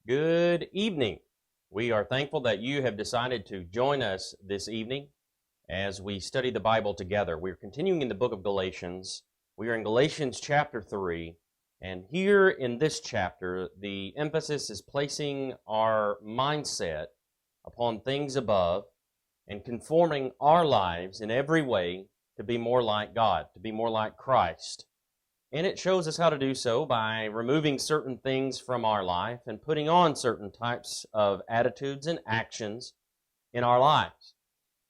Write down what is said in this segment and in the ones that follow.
Good evening. We are thankful that you have decided to join us this evening as we study the Bible together. We're continuing in the book of Galatians. We are in Galatians chapter 3, and here in this chapter, the emphasis is placing our mindset upon things above and conforming our lives in every way to be more like God, to be more like Christ. And it shows us how to do so by removing certain things from our life and putting on certain types of attitudes and actions in our lives.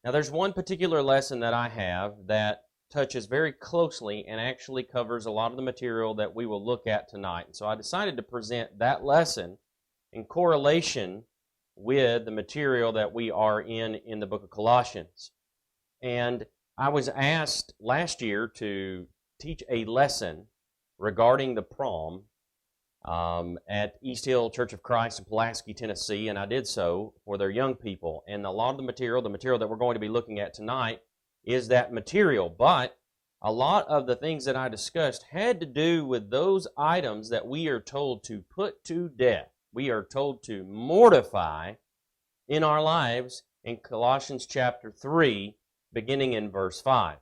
Now, there's one particular lesson that I have that touches very closely and actually covers a lot of the material that we will look at tonight. And so I decided to present that lesson in correlation with the material that we are in the book of Colossians. And I was asked last year to teach a lesson regarding the Prom at East Hill Church of Christ in Pulaski, Tennessee, and I did so for their young people. And a lot of the material that we're going to be looking at tonight is that material, but a lot of the things that I discussed had to do with those items that we are told to put to death. We are told to mortify in our lives in Colossians chapter 3, beginning in verse 5.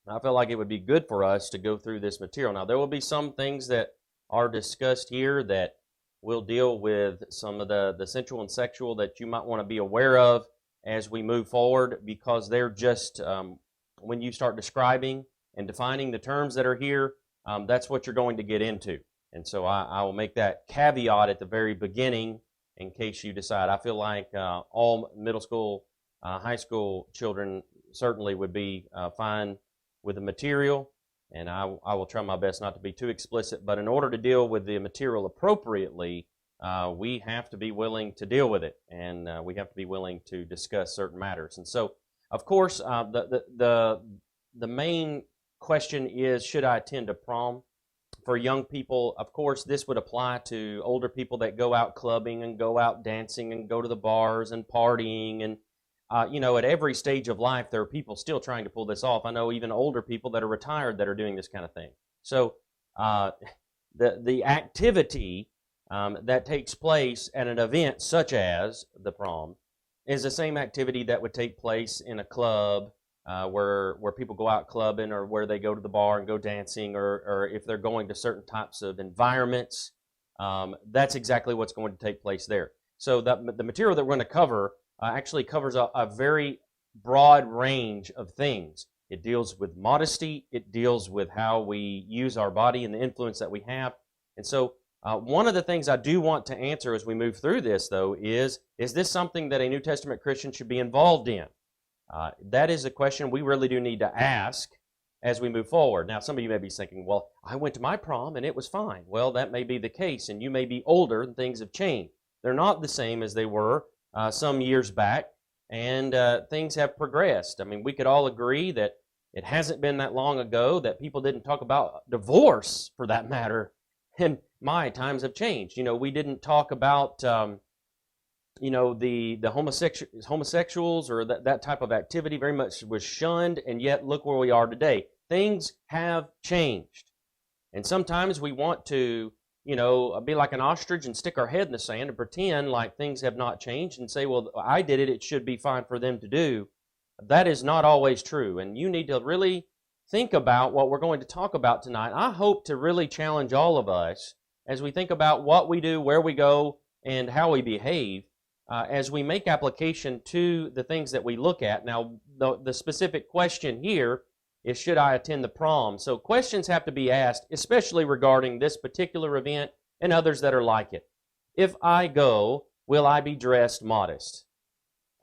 I felt like it would be good for us to go through this material. Now, there will be some things that are discussed here that will deal with some of the sensual and sexual that you might want to be aware of as we move forward, because they're just, when you start describing and defining the terms that are here, that's what you're going to get into. And so I will make that caveat at the very beginning in case you decide. I feel like all middle school, high school children certainly would be fine with the material, and I will try my best not to be too explicit, but in order to deal with the material appropriately, we have to be willing to deal with it, and we have to be willing to discuss certain matters. And so, of course, the main question is, should I attend a prom? For young people, of course, this would apply to older people that go out clubbing and go out dancing and go to the bars and partying and at every stage of life, there are people still trying to pull this off. I know even older people that are retired that are doing this kind of thing. So the activity that takes place at an event such as the prom is the same activity that would take place in a club where people go out clubbing, or where they go to the bar and go dancing, or if they're going to certain types of environments. That's exactly what's going to take place there. So the material that we're going to cover actually covers a very broad range of things. It deals with modesty. It deals with how we use our body and the influence that we have. And so one of the things I do want to answer as we move through this, though, is this something that a New Testament Christian should be involved in? That is a question we really do need to ask as we move forward. Now, some of you may be thinking, well, I went to my prom and it was fine. Well, that may be the case, and you may be older and things have changed. They're not the same as they were some years back, and things have progressed. I mean, we could all agree that it hasn't been that long ago that people didn't talk about divorce, for that matter, and times have changed. We didn't talk about, the homosexuals or that type of activity very much was shunned, and yet look where we are today. Things have changed, and sometimes we want to be like an ostrich and stick our head in the sand and pretend like things have not changed and say, well, I did it, it should be fine for them to do. That is not always true, and you need to really think about what we're going to talk about tonight. I hope to really challenge all of us as we think about what we do, where we go, and how we behave as we make application to the things that we look at. Now, the specific question here is, should I attend the prom? So questions have to be asked, especially regarding this particular event and others that are like it. If I go, will I be dressed modest?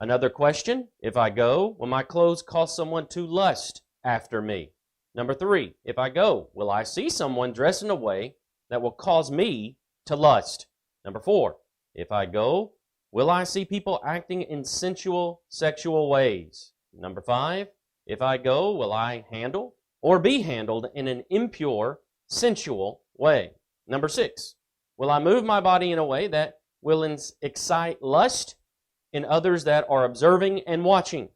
Another question, if I go, will my clothes cause someone to lust after me? Number 3, if I go, will I see someone dressed in a way that will cause me to lust? Number 4, if I go, will I see people acting in sensual, sexual ways? Number 5, if I go, will I handle or be handled in an impure, sensual way? Number 6, will I move my body in a way that will excite lust in others that are observing and watching?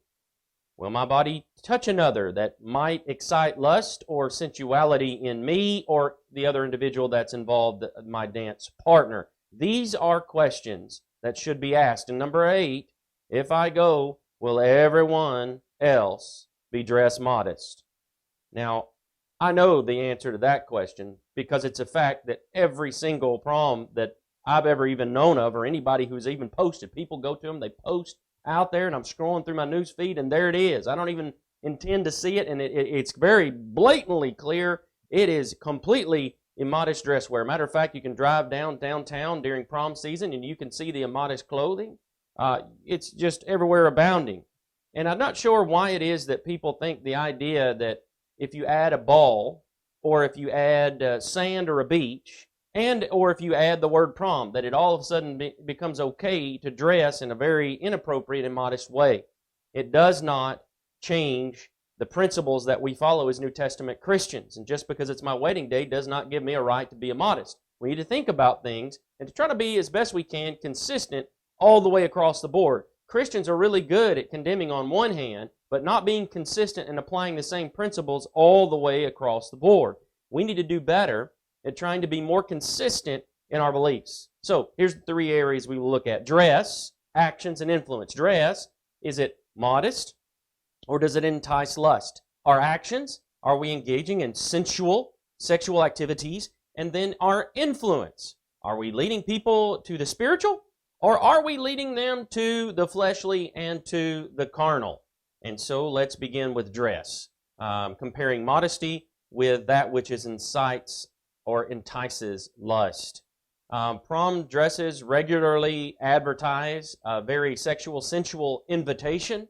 Will my body touch another that might excite lust or sensuality in me or the other individual that's involved, my dance partner? These are questions that should be asked. And number 8, if I go, will everyone else be dressed modest? Now, I know the answer to that question because it's a fact that every single prom that I've ever even known of, or anybody who's even posted, people go to them, they post out there, and I'm scrolling through my news feed, and there it is. I don't even intend to see it, and it's very blatantly clear. It is completely immodest dress wear. Matter of fact, you can drive downtown during prom season, and you can see the immodest clothing. It's just everywhere abounding. And I'm not sure why it is that people think the idea that if you add a ball, or if you add sand or a beach, or if you add the word prom, that it all of a sudden becomes okay to dress in a very inappropriate and modest way. It does not change the principles that we follow as New Testament Christians. And just because it's my wedding day does not give me a right to be immodest. We need to think about things and to try to be, as best we can, consistent all the way across the board. Christians are really good at condemning on one hand, but not being consistent and applying the same principles all the way across the board. We need to do better at trying to be more consistent in our beliefs. So here's the 3 areas we will look at. Dress, actions, and influence. Dress, is it modest or does it entice lust? Our actions, are we engaging in sensual, sexual activities? And then our influence, are we leading people to the spiritual or are we leading them to the fleshly and to the carnal? And so let's begin with dress, comparing modesty with that which incites or entices lust. Prom dresses regularly advertise a very sexual, sensual invitation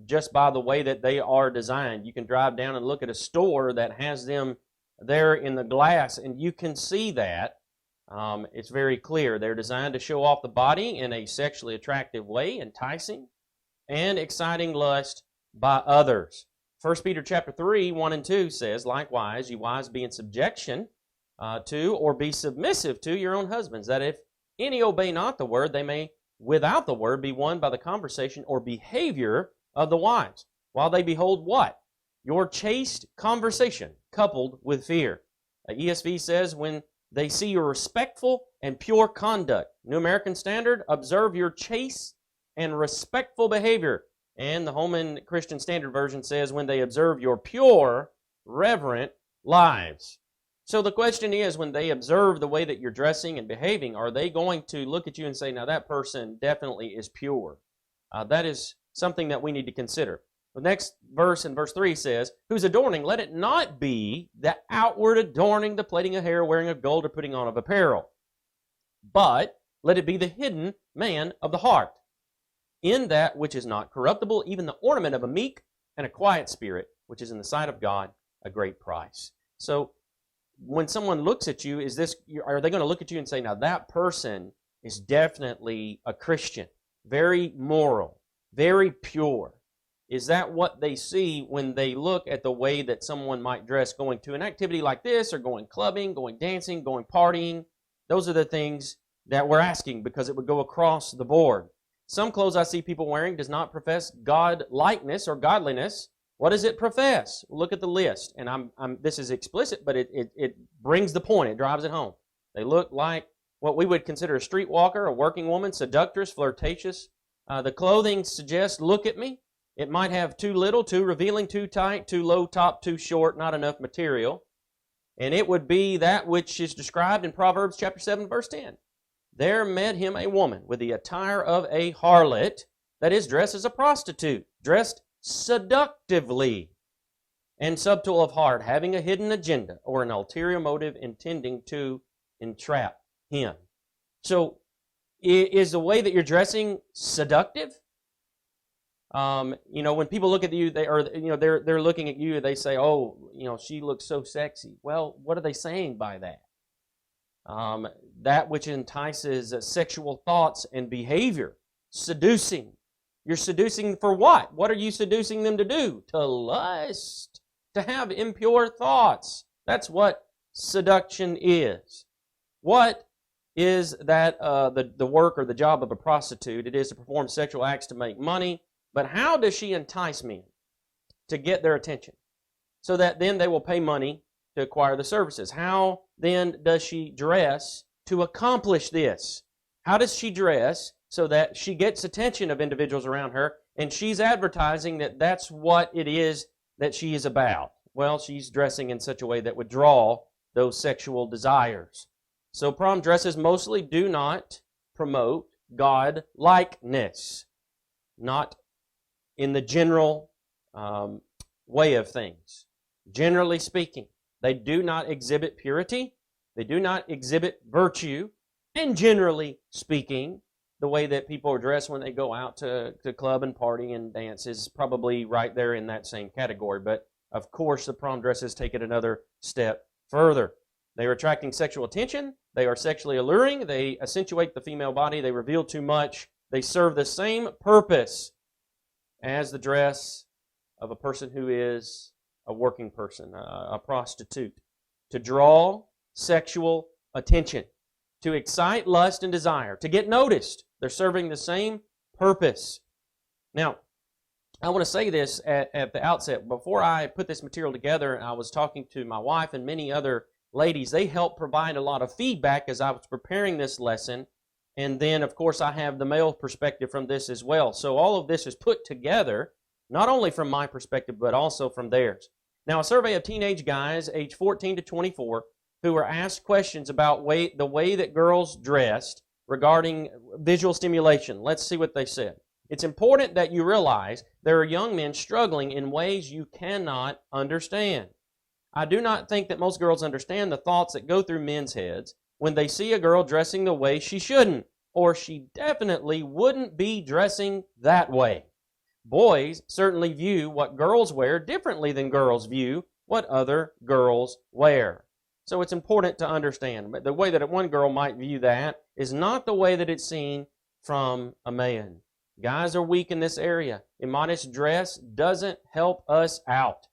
just by the way that they are designed. You can drive down and look at a store that has them there in the glass, and you can see that. It's very clear. They're designed to show off the body in a sexually attractive way, enticing and exciting lust by others. 1 Peter chapter 3, 1 and 2 says, likewise, you wives be in subjection to or be submissive to your own husbands, that if any obey not the word, they may without the word be won by the conversation or behavior of the wives, while they behold what? Your chaste conversation coupled with fear. ESV says, when they see your respectful and pure conduct. New American Standard, observe your chaste and respectful behavior. And the Holman Christian Standard Version says, when they observe your pure, reverent lives. So the question is, when they observe the way that you're dressing and behaving, are they going to look at you and say, now that person definitely is pure? That is something that we need to consider. The next verse in verse 3 says, whose adorning, let it not be the outward adorning, the plaiting of hair, wearing of gold, or putting on of apparel, but let it be the hidden man of the heart, in that which is not corruptible, even the ornament of a meek and a quiet spirit, which is in the sight of God a great price. So when someone looks at you, are they going to look at you and say, now that person is definitely a Christian, very moral, very pure? Is that what they see when they look at the way that someone might dress going to an activity like this, or going clubbing, going dancing, going partying? Those are the things that we're asking, because it would go across the board. Some clothes I see people wearing does not profess God-likeness or godliness. What does it profess? Look at the list. And this is explicit, but it brings the point. It drives it home. They look like what we would consider a streetwalker, a working woman, seductress, flirtatious. The clothing suggests, look at me. It might have too little, too revealing, too tight, too low top, too short, not enough material. And it would be that which is described in Proverbs chapter 7, verse 10. There met him a woman with the attire of a harlot, that is, dressed as a prostitute, dressed seductively, and subtle of heart, having a hidden agenda or an ulterior motive intending to entrap him. So, is the way that you're dressing seductive? When people look at you, they're looking at you, they say, oh, she looks so sexy. Well, what are they saying by that? That which entices sexual thoughts and behavior, seducing. You're seducing for what? What are you seducing them to do? To lust, to have impure thoughts. That's what seduction is. What is that the work or the job of a prostitute? It is to perform sexual acts to make money. But how does she entice men? To get their attention, so that then they will pay money to acquire the services. How then does she dress to accomplish this. How does she dress so that she gets attention of individuals around her, and she's advertising that that's what it is that she is about? Well, she's dressing in such a way that would draw those sexual desires. So prom dresses mostly do not promote God-likeness, not in the general way of things. Generally speaking, they do not exhibit purity, they do not exhibit virtue, and generally speaking, the way that people are dressed when they go out to club and party and dance is probably right there in that same category. But of course, the prom dresses take it another step further. They are attracting sexual attention, they are sexually alluring, they accentuate the female body, they reveal too much, they serve the same purpose as the dress of a person who is a working person, a prostitute, to draw sexual attention, to excite lust and desire, to get noticed. They're serving the same purpose. Now, I want to say this at the outset. Before I put this material together, I was talking to my wife and many other ladies. They helped provide a lot of feedback as I was preparing this lesson. And then, of course, I have the male perspective from this as well. So all of this is put together, not only from my perspective, but also from theirs. Now, a survey of teenage guys aged 14 to 24 who were asked questions about the way that girls dressed regarding visual stimulation. Let's see what they said. It's important that you realize there are young men struggling in ways you cannot understand. I do not think that most girls understand the thoughts that go through men's heads when they see a girl dressing the way she shouldn't, or she definitely wouldn't be dressing that way. Boys certainly view what girls wear differently than girls view what other girls wear. So it's important to understand. But the way that one girl might view that is not the way that it's seen from a man. Guys are weak in this area. Immodest dress doesn't help us out.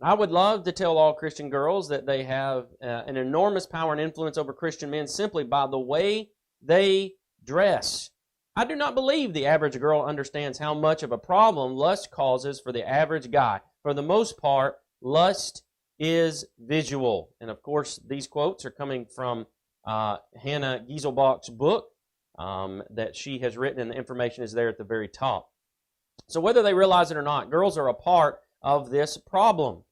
I would love to tell all Christian girls that they have an enormous power and influence over Christian men simply by the way they dress. I do not believe the average girl understands how much of a problem lust causes for the average guy. For the most part, lust is visual. And of course, these quotes are coming from Hannah Gieselbach's book that she has written, and the information is there at the very top. So whether they realize it or not, girls are a part of this problem.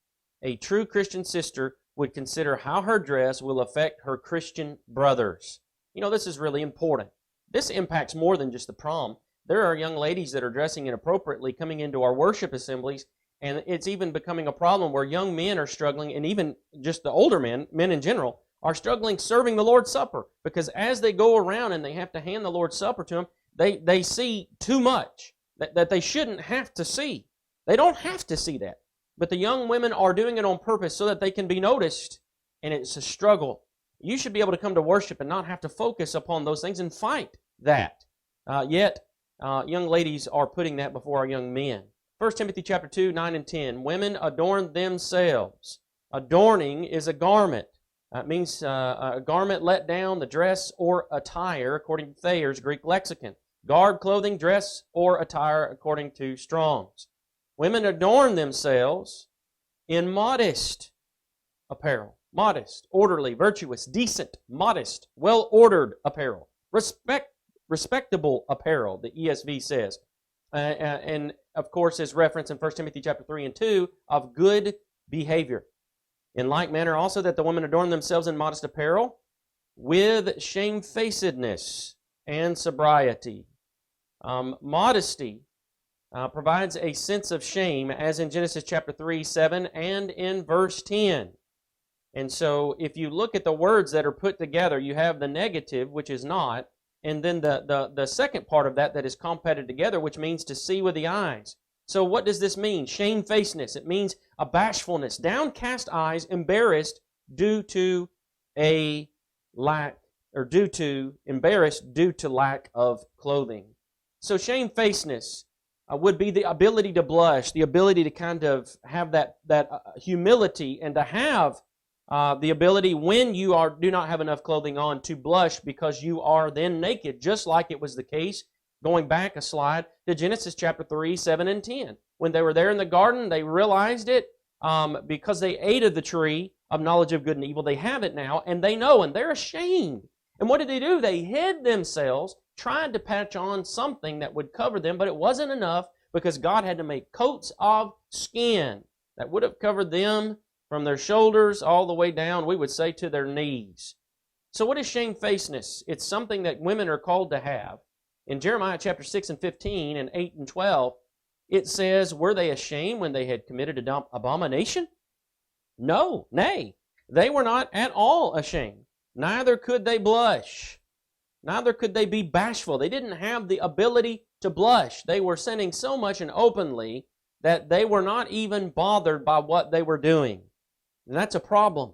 A true Christian sister would consider how her dress will affect her Christian brothers. You know, this is really important. This impacts more than just the prom. There are young ladies that are dressing inappropriately coming into our worship assemblies, and it's even becoming a problem where young men are struggling, and even just the older men in general, are struggling serving the Lord's Supper, because as they go around and they have to hand the Lord's Supper to them, they see too much that they shouldn't have to see. They don't have to see that. But the young women are doing it on purpose so that they can be noticed, and it's a struggle. You should be able to come to worship and not have to focus upon those things and fight that. Yet, young ladies are putting that before our young men. 1 Timothy chapter 2, 9 and 10, women adorn themselves. Adorning is a garment. It means a garment let down, the dress or attire, according to Thayer's Greek lexicon. Garb, clothing, dress, or attire, according to Strong's. Women adorn themselves in modest apparel. Modest, orderly, virtuous, decent, modest, well-ordered apparel. Respectable apparel, the ESV says. And, of course, is referenced in 1 Timothy chapter 3 and 2 of good behavior. In like manner also that the women adorn themselves in modest apparel with shamefacedness and sobriety. Modesty provides a sense of shame, as in Genesis chapter 3, 7, and in verse 10. And so if you look at the words that are put together, you have the negative, which is not, and then the second part of that is compacted together, which means to see with the eyes. So what does this mean? Shamefacedness. It means a bashfulness, downcast eyes, embarrassed due to a lack, or embarrassed due to lack of clothing. So shamefacedness would be the ability to blush, the ability to kind of have that humility, and to have the ability when you do not have enough clothing on to blush because you are then naked, just like it was the case, going back a slide, to Genesis chapter 3, 7, and 10. When they were there in the garden, they realized it because they ate of the tree of knowledge of good and evil. They have it now, and they know, and they're ashamed. And what did they do? They hid themselves, tried to patch on something that would cover them, but it wasn't enough because God had to make coats of skin that would have covered them from their shoulders all the way down, we would say, to their knees. So what is shamefacedness? It's something that women are called to have. In Jeremiah chapter 6 and 15 and 8 and 12, it says, were they ashamed when they had committed an abomination? No, nay, they were not at all ashamed. Neither could they blush. Neither could they be bashful. They didn't have the ability to blush. They were sinning so much and openly that they were not even bothered by what they were doing. And that's a problem.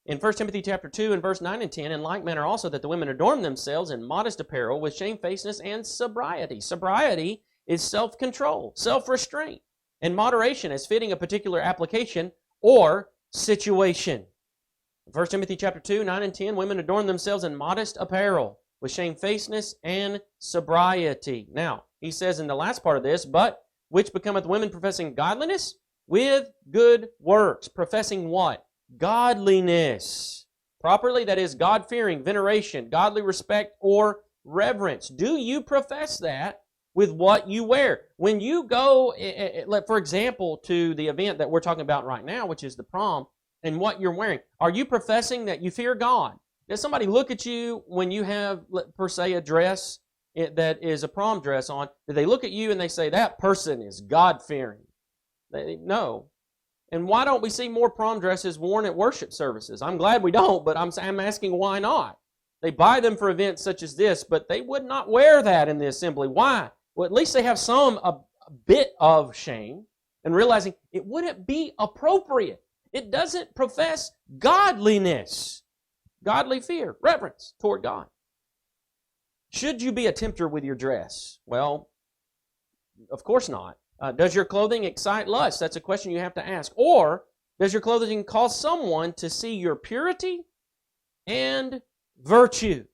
In 1 Timothy chapter 2 and verse 9 and 10, in like manner also that the women adorn themselves in modest apparel with shamefacedness and sobriety. Sobriety is self-control, self-restraint, and moderation as fitting a particular application or situation. 1 Timothy chapter 2, 9 and 10, women adorn themselves in modest apparel with shamefacedness and sobriety. Now, he says in the last part of this, but which becometh women professing godliness with good works. Professing what? Godliness. Properly, that is God-fearing, veneration, godly respect, or reverence. Do you profess that with what you wear? When you go, for example, to the event that we're talking about right now, which is the prom, and what you're wearing, are you professing that you fear God? Does somebody look at you when you have, per se, a dress that is a prom dress on? Do they look at you and they say, that person is God-fearing? No. And why don't we see more prom dresses worn at worship services? I'm glad we don't, but I'm asking why not? They buy them for events such as this, but they would not wear that in the assembly. Why? Well, at least they have a bit of shame and realizing it wouldn't be appropriate. It doesn't profess godliness, godly fear, reverence toward God. Should you be a tempter with your dress? Well, of course not. Does your clothing excite lust? That's a question you have to ask. Or does your clothing cause someone to see your purity and virtue?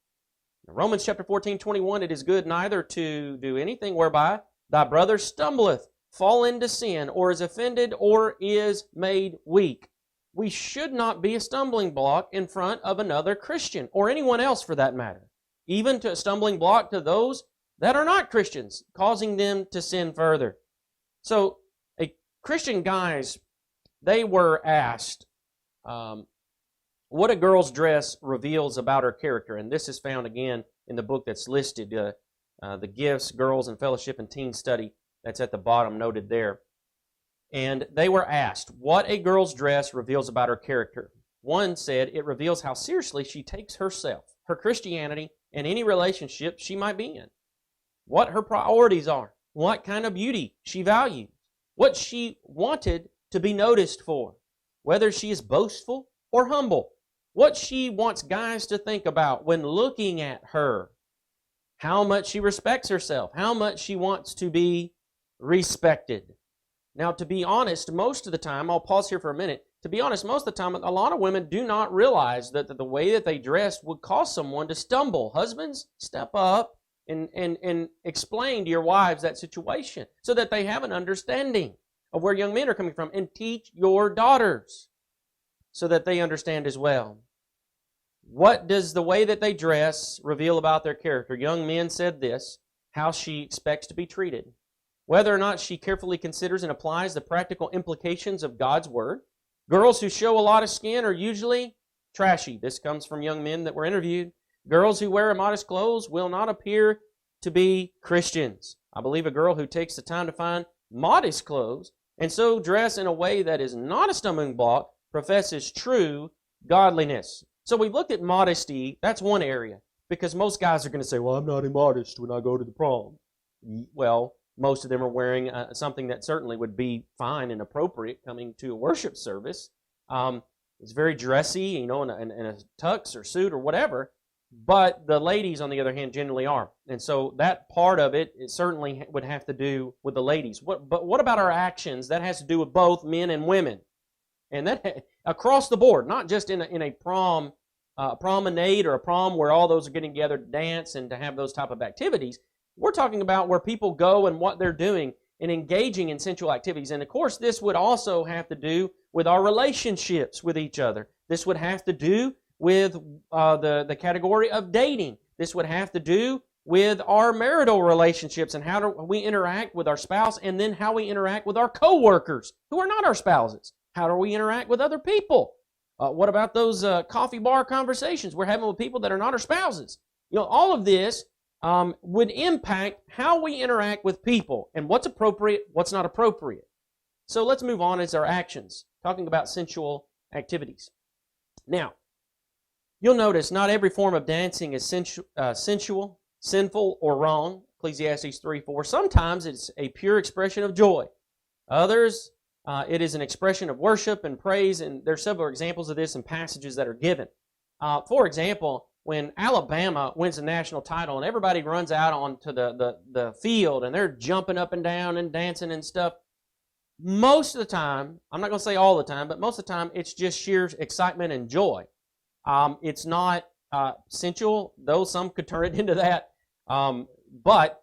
In Romans chapter 14, 21, it is good neither to do anything whereby thy brother stumbleth, fall into sin, or is offended, or is made weak. We should not be a stumbling block in front of another Christian, or anyone else for that matter. Even to a stumbling block to those that are not Christians, causing them to sin further. So, Christian guys, they were asked what a girl's dress reveals about her character. And this is found again in the book that's listed, The Gifts, Girls and Fellowship and Teen Study. That's at the bottom, noted there. And they were asked what a girl's dress reveals about her character. One said it reveals how seriously she takes herself, her Christianity, and any relationship she might be in. What her priorities are. What kind of beauty she values. What she wanted to be noticed for. Whether she is boastful or humble. What she wants guys to think about when looking at her. How much she respects herself. How much she wants to be respected. Now, to be honest, most of the time, I'll pause here for a minute. To be honest, most of the time, a lot of women do not realize that the way that they dress would cause someone to stumble. Husbands, step up and explain to your wives that situation so that they have an understanding of where young men are coming from, and teach your daughters so that they understand as well. What does the way that they dress reveal about their character? Young men said this, how she expects to be treated. Whether or not she carefully considers and applies the practical implications of God's Word. Girls who show a lot of skin are usually trashy. This comes from young men that were interviewed. Girls who wear modest clothes will not appear to be Christians. I believe a girl who takes the time to find modest clothes and so dress in a way that is not a stumbling block professes true godliness. So we've looked at modesty. That's one area. Because most guys are going to say, well, I'm not immodest when I go to the prom. Well, most of them are wearing something that certainly would be fine and appropriate coming to a worship service. It's very dressy, in a tux or suit or whatever. But the ladies, on the other hand, generally are. And so that part of it certainly would have to do with the ladies. But what about our actions? That has to do with both men and women. And that across the board, not just in a prom, promenade or a prom where all those are getting together to dance and to have those type of activities. We're talking about where people go and what they're doing and engaging in sensual activities. And of course, this would also have to do with our relationships with each other. This would have to do with the category of dating. This would have to do with our marital relationships and how do we interact with our spouse, and then how we interact with our co-workers who are not our spouses. How do we interact with other people? What about those coffee bar conversations we're having with people that are not our spouses? All of this would impact how we interact with people and what's appropriate, what's not appropriate. So let's move on as our actions, talking about sensual activities. Now, you'll notice not every form of dancing is sensual, sinful, or wrong. Ecclesiastes 3:4. Sometimes it's a pure expression of joy. Others, it is an expression of worship and praise, and there are several examples of this in passages that are given. For example, when Alabama wins the national title and everybody runs out onto the field and they're jumping up and down and dancing and stuff, most of the time, I'm not going to say all the time, but most of the time it's just sheer excitement and joy. It's not sensual, though some could turn it into that. But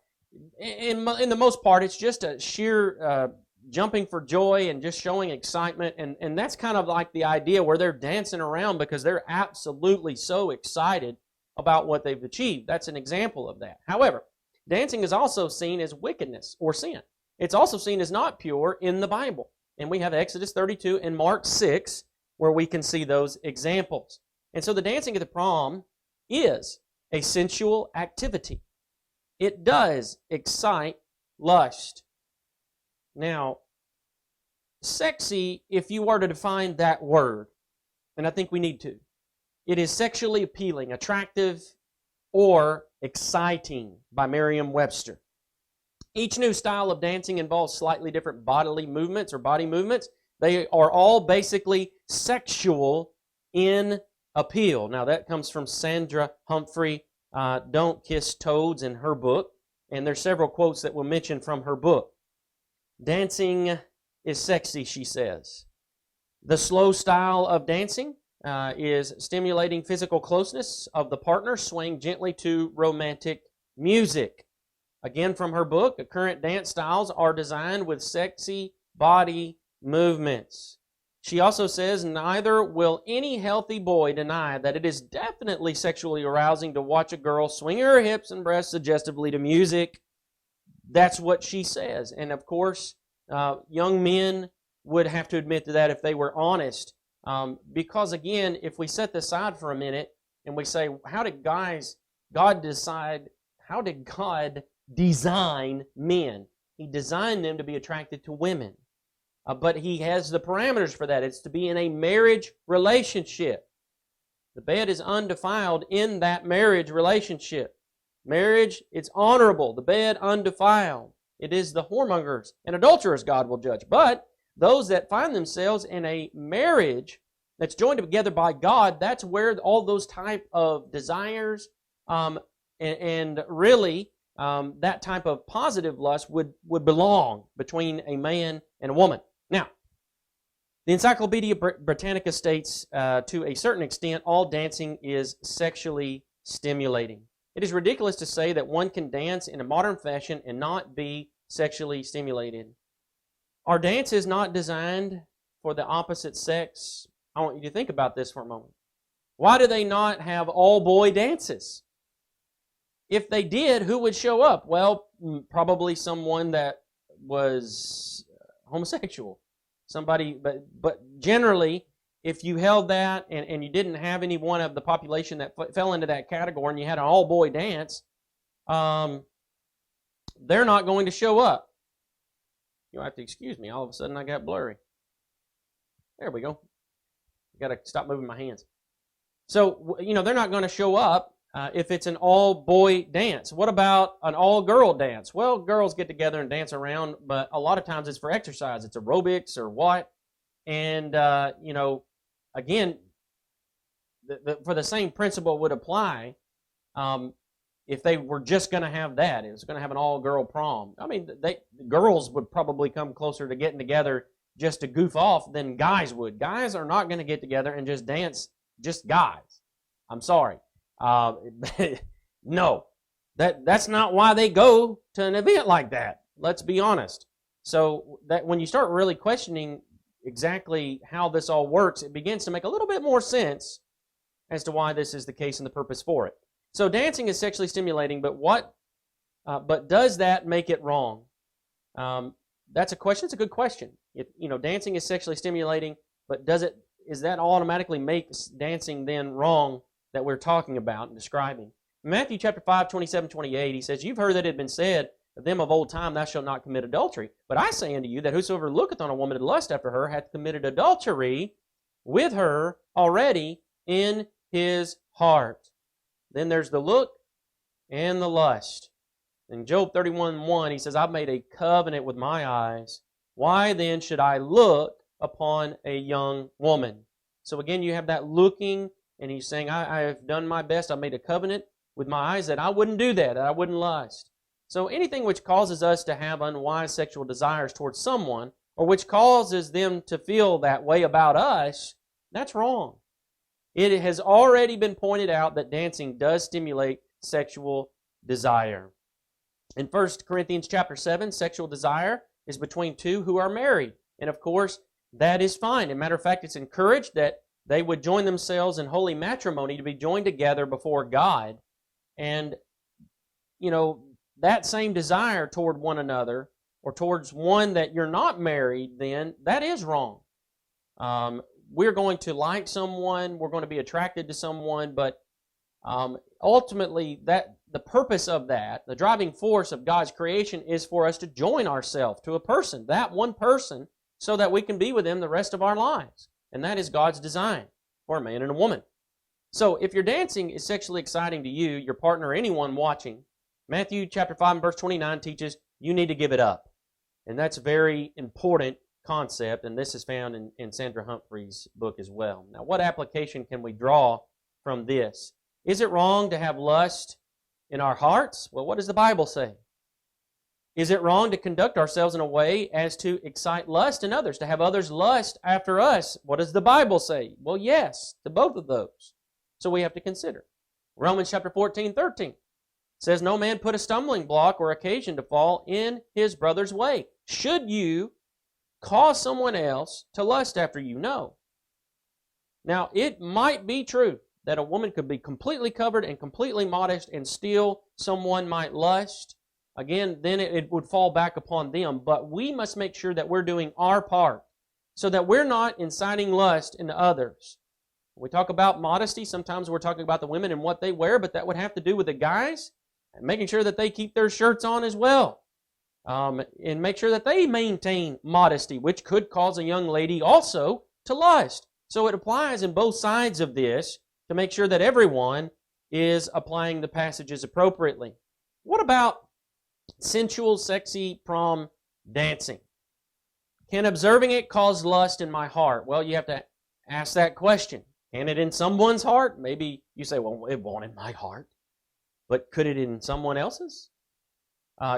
in the most part, it's just a sheer jumping for joy and just showing excitement. And that's kind of like the idea where they're dancing around because they're absolutely so excited about what they've achieved. That's an example of that. However, dancing is also seen as wickedness or sin. It's also seen as not pure in the Bible. And we have Exodus 32 and Mark 6 where we can see those examples. And so the dancing at the prom is a sensual activity. It does excite lust. Now, sexy, if you were to define that word, and I think we need to, it is sexually appealing, attractive, or exciting by Merriam-Webster. Each new style of dancing involves slightly different bodily movements or body movements. They are all basically sexual in appeal. Now that comes from Sandra Humphrey, Don't Kiss Toads, in her book. And there's several quotes that we'll mention from her book. Dancing is sexy, she says. The slow style of dancing is stimulating physical closeness of the partner, swaying gently to romantic music. Again, from her book, the current dance styles are designed with sexy body movements. She also says, neither will any healthy boy deny that it is definitely sexually arousing to watch a girl swing her hips and breasts suggestively to music. That's what she says. And of course, young men would have to admit to that if they were honest. Because again, if we set this aside for a minute and we say, how did God design men? He designed them to be attracted to women. But He has the parameters for that. It's to be in a marriage relationship. The bed is undefiled in that marriage relationship. Marriage, it's honorable. The bed, undefiled. It is the whoremongers and adulterers God will judge. But those that find themselves in a marriage that's joined together by God, that's where all those type of desires and really that type of positive lust would belong between a man and a woman. Now, the Encyclopedia Britannica states, to a certain extent, all dancing is sexually stimulating. It is ridiculous to say that one can dance in a modern fashion and not be sexually stimulated. Our dance is not designed for the opposite sex. I want you to think about this for a moment. Why do they not have all-boy dances? If they did, who would show up? Well, probably someone that was homosexual. Somebody, but generally, if you held that and you didn't have any one of the population that fell into that category and you had an all-boy dance, they're not going to show up. You'll have to excuse me. All of a sudden, I got blurry. There we go. I've got to stop moving my hands. So, they're not going to show up if it's an all-boy dance. What about an all-girl dance? Well, girls get together and dance around, but a lot of times it's for exercise. It's aerobics or what. And, again, for the same principle would apply if they were just going to have that. It was going to have an all-girl prom. I mean, girls would probably come closer to getting together just to goof off than guys would. Guys are not going to get together and just dance, just guys. I'm sorry. No, that's not why they go to an event like that. Let's be honest. So that when you start really questioning exactly how this all works, it begins to make a little bit more sense as to why this is the case and the purpose for it. So dancing is sexually stimulating, but does that make it wrong? That's a question. It's a good question. Dancing is sexually stimulating, but is that automatically makes dancing then wrong that we're talking about and describing? In Matthew chapter 5, 27, 28, he says, "You've heard that it had been said of them of old time, thou shalt not commit adultery. But I say unto you that whosoever looketh on a woman to lust after her hath committed adultery with her already in his heart." Then there's the look and the lust. In Job 31:1, he says, "I've made a covenant with my eyes. Why then should I look upon a young woman?" So again, you have that looking, and he's saying, I have done my best. I made a covenant with my eyes that I wouldn't do that I wouldn't lust. So anything which causes us to have unwise sexual desires towards someone, or which causes them to feel that way about us, that's wrong. It has already been pointed out that dancing does stimulate sexual desire. In 1 Corinthians chapter 7, sexual desire is between two who are married. And of course, that is fine. As a matter of fact, it's encouraged that they would join themselves in holy matrimony to be joined together before God. And, that same desire toward one another, or towards one that you're not married, then that is wrong. We're going to like someone, we're going to be attracted to someone, but ultimately the purpose of that, the driving force of God's creation, is for us to join ourselves to a person, that one person, so that we can be with them the rest of our lives. And that is God's design for a man and a woman. So if your dancing is sexually exciting to you, your partner, or anyone watching, Matthew chapter 5 and verse 29 teaches you need to give it up. And that's a very important concept, and this is found in Sandra Humphrey's book as well. Now, what application can we draw from this? Is it wrong to have lust in our hearts? Well, what does the Bible say? Is it wrong to conduct ourselves in a way as to excite lust in others, to have others lust after us? What does the Bible say? Well, yes, to both of those. So we have to consider. Romans chapter 14:13 says, "No man put a stumbling block or occasion to fall in his brother's way. Should you cause someone else to lust after you?" No. Now, it might be true that a woman could be completely covered and completely modest and still someone might lust. Again, then it would fall back upon them. But we must make sure that we're doing our part so that we're not inciting lust in others. When we talk about modesty, sometimes we're talking about the women and what they wear, but that would have to do with the guys and making sure that they keep their shirts on as well. And make sure that they maintain modesty, which could cause a young lady also to lust. So it applies in both sides of this to make sure that everyone is applying the passages appropriately. What about sensual, sexy prom dancing? Can observing it cause lust in my heart? Well, you have to ask that question. Can it in someone's heart? Maybe you say, well, it won't in my heart. But could it in someone else's?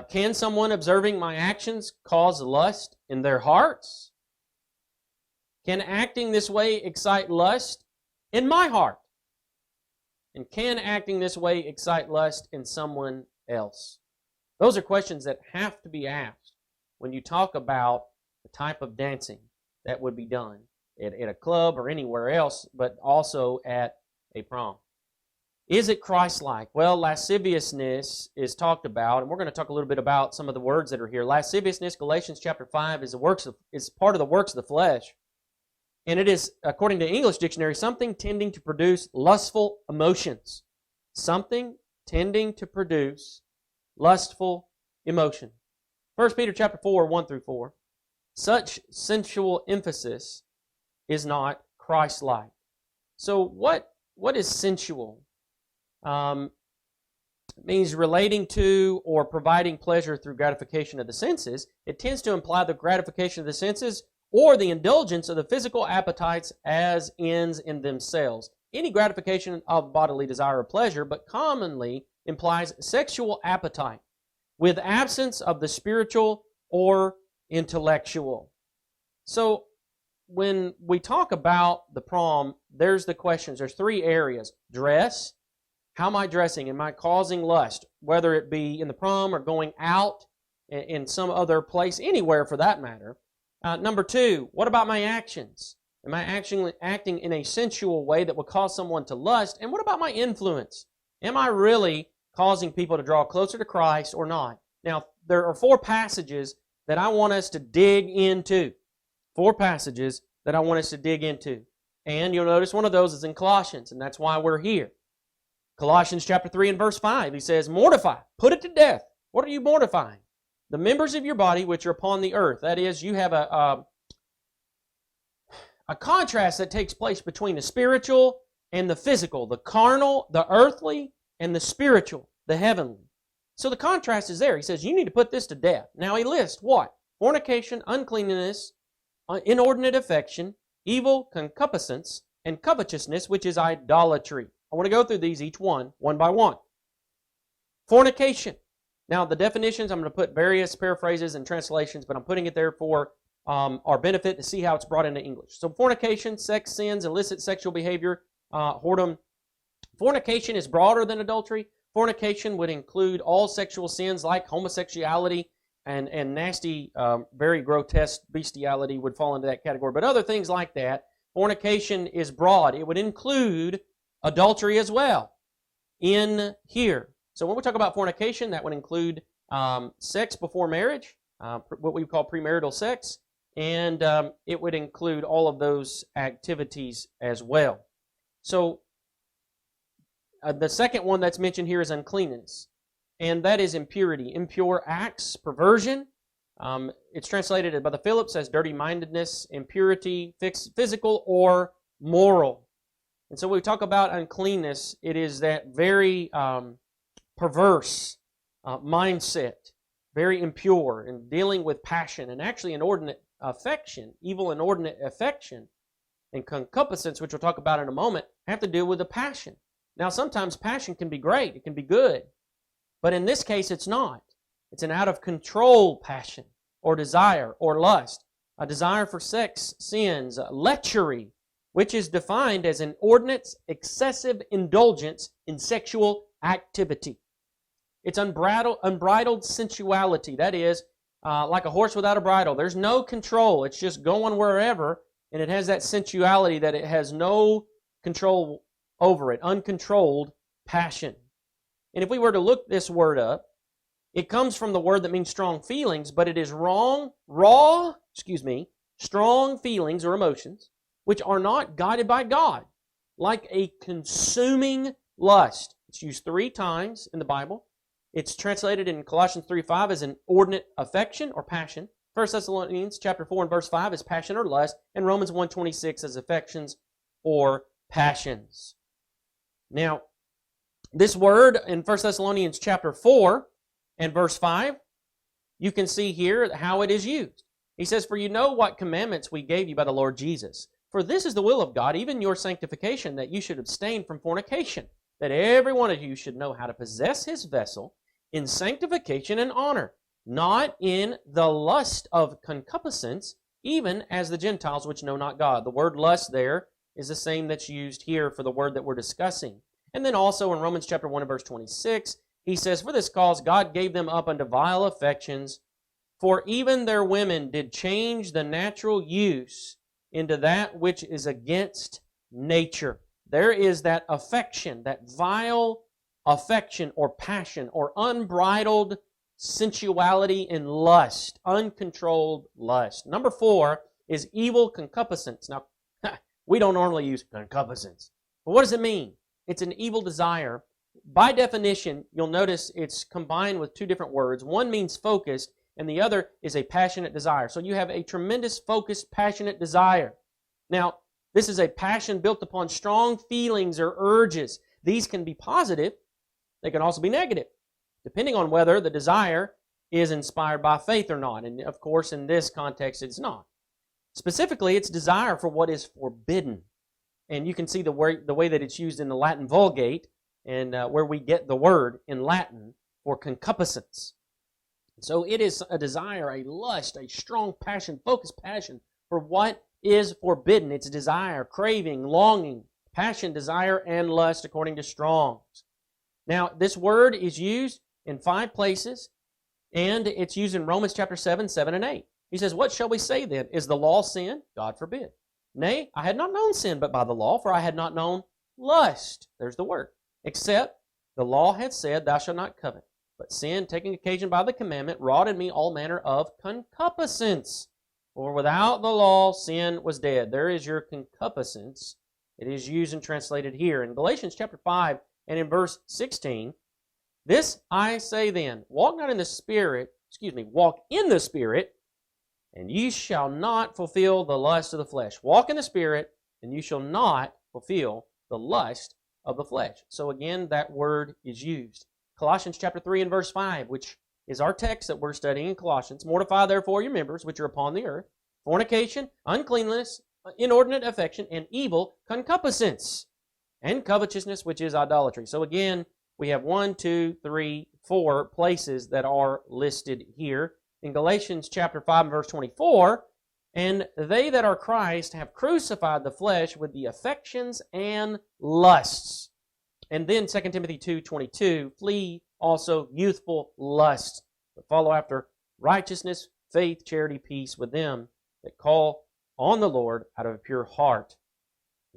Can someone observing my actions cause lust in their hearts? Can acting this way excite lust in my heart? And can acting this way excite lust in someone else? Those are questions that have to be asked when you talk about the type of dancing that would be done at a club or anywhere else, but also at a prom. Is it Christ-like? Well, lasciviousness is talked about, and we're going to talk a little bit about some of the words that are here. Lasciviousness, Galatians chapter 5, is part of the works of the flesh. And it is, according to English dictionary, something tending to produce lustful emotions. Something tending to produce lustful emotion. 1 Peter chapter 4, 1 through 4. Such sensual emphasis is not Christ-like. So what is sensual? It means relating to or providing pleasure through gratification of the senses. It tends to imply the gratification of the senses or the indulgence of the physical appetites as ends in themselves. Any gratification of bodily desire or pleasure, but commonly implies sexual appetite with absence of the spiritual or intellectual. So when we talk about the prom, there's the questions. There's three areas. Dress. How am I dressing? Am I causing lust? Whether it be in the prom or going out in some other place, anywhere for that matter. Number two, what about my actions? Am I actually acting in a sensual way that will cause someone to lust? And what about my influence? Am I really causing people to draw closer to Christ or not? Now, there are 4 passages that I want us to dig into. 4 passages that I want us to dig into. And you'll notice one of those is in Colossians, and that's why we're here. Colossians chapter 3 and verse 5, he says, mortify, put it to death. What are you mortifying? The members of your body which are upon the earth. That is, you have a contrast that takes place between the spiritual and the physical, the carnal, the earthly, and the spiritual, the heavenly. So the contrast is there. He says, you need to put this to death. Now he lists what? Fornication, uncleanness, inordinate affection, evil, concupiscence, and covetousness, which is idolatry. I want to go through these each one by one. Fornication. Now the definitions, I'm going to put various paraphrases and translations, but I'm putting it there for our benefit to see how it's brought into English. So fornication, sex sins, illicit sexual behavior, whoredom. Fornication is broader than adultery. Fornication would include all sexual sins like homosexuality and nasty, very grotesque bestiality would fall into that category. But other things like that, fornication is broad. It would include adultery as well in here. So when we talk about fornication, that would include sex before marriage, what we call premarital sex, and it would include all of those activities as well. So the second one that's mentioned here is uncleanness, and that is impurity, impure acts, perversion. It's translated by the Phillips as dirty-mindedness, impurity, physical or moral. And so when we talk about uncleanness, it is that very perverse mindset, very impure, and dealing with passion, and actually inordinate affection, evil inordinate affection, and concupiscence, which we'll talk about in a moment, have to do with the passion. Now, sometimes passion can be great, it can be good, but in this case, it's not. It's an out-of-control passion, or desire, or lust, a desire for sex, sins, lechery, which is defined as an inordinate, excessive indulgence in sexual activity. It's unbridled sensuality. That is, like a horse without a bridle. There's no control. It's just going wherever, and it has that sensuality that it has no control over it, uncontrolled passion. And if we were to look this word up, it comes from the word that means strong feelings, but it is strong feelings or emotions, which are not guided by God, like a consuming lust. It's used 3 times in the Bible. It's translated in Colossians 3:5 as an inordinate affection or passion. 1 Thessalonians chapter 4 and verse 5 is passion or lust, and Romans 1:26 as affections or passions. Now, this word in 1 Thessalonians chapter 4 and verse 5, you can see here how it is used. He says, for you know what commandments we gave you by the Lord Jesus. For this is the will of God, even your sanctification, that you should abstain from fornication, that every one of you should know how to possess his vessel in sanctification and honor, not in the lust of concupiscence, even as the Gentiles which know not God. The word lust there is the same that's used here for the word that we're discussing. And then also in Romans chapter 1 and verse 26, he says, for this cause God gave them up unto vile affections, for even their women did change the natural use into that which is against nature. There is that affection, that vile affection or passion or unbridled sensuality and lust, uncontrolled lust. Number 4 is evil concupiscence. Now, we don't normally use concupiscence, but what does it mean? It's an evil desire. By definition, you'll notice it's combined with 2 different words. One means focused, and the other is a passionate desire. So you have a tremendous focused, passionate desire. Now, this is a passion built upon strong feelings or urges. These can be positive. They can also be negative, depending on whether the desire is inspired by faith or not. And of course, in this context, it's not. Specifically, it's desire for what is forbidden. And you can see the way that it's used in the Latin Vulgate, and where we get the word in Latin for concupiscence. So it is a desire, a lust, a strong passion, focused passion for what is forbidden. It's desire, craving, longing, passion, desire, and lust according to Strong's. Now, this word is used in 5 places, and it's used in Romans chapter 7, 7 and 8. He says, what shall we say then? Is the law sin? God forbid. Nay, I had not known sin but by the law, for I had not known lust. There's the word. Except the law had said, thou shalt not covet. But sin, taking occasion by the commandment, wrought in me all manner of concupiscence. For without the law, sin was dead. There is your concupiscence. It is used and translated here. In Galatians chapter 5 and in verse 16, this I say then, walk in the Spirit, and ye shall not fulfill the lust of the flesh. Walk in the Spirit, and you shall not fulfill the lust of the flesh. So again, that word is used. Colossians chapter 3 and verse 5, which is our text that we're studying in Colossians. Mortify therefore your members which are upon the earth, fornication, uncleanness, inordinate affection, and evil concupiscence, and covetousness, which is idolatry. So again, we have 1, 2, 3, 4 places that are listed here. In Galatians chapter 5 and verse 24, and they that are Christ have crucified the flesh with the affections and lusts. And then 2 Timothy 2:22, flee also youthful lusts, but follow after righteousness, faith, charity, peace with them that call on the Lord out of a pure heart.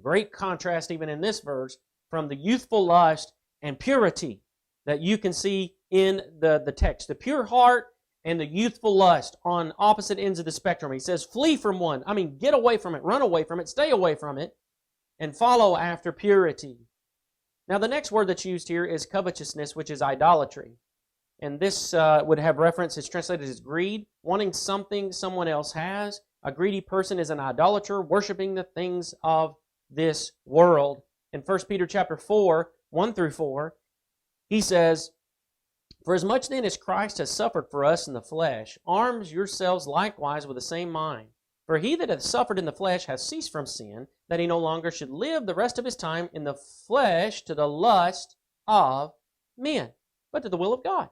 Great contrast even in this verse from the youthful lust and purity that you can see in the text. The pure heart and the youthful lust on opposite ends of the spectrum. He says, flee from one. I mean, get away from it, run away from it, stay away from it, and follow after purity. Now, the next word that's used here is covetousness, which is idolatry. And this would have reference, it's translated as greed, wanting something someone else has. A greedy person is an idolater, worshiping the things of this world. In 1 Peter chapter 4, 1 through 4, he says, for as much then as Christ has suffered for us in the flesh, arms yourselves likewise with the same mind. For he that hath suffered in the flesh hath ceased from sin, that he no longer should live the rest of his time in the flesh to the lust of men, but to the will of God.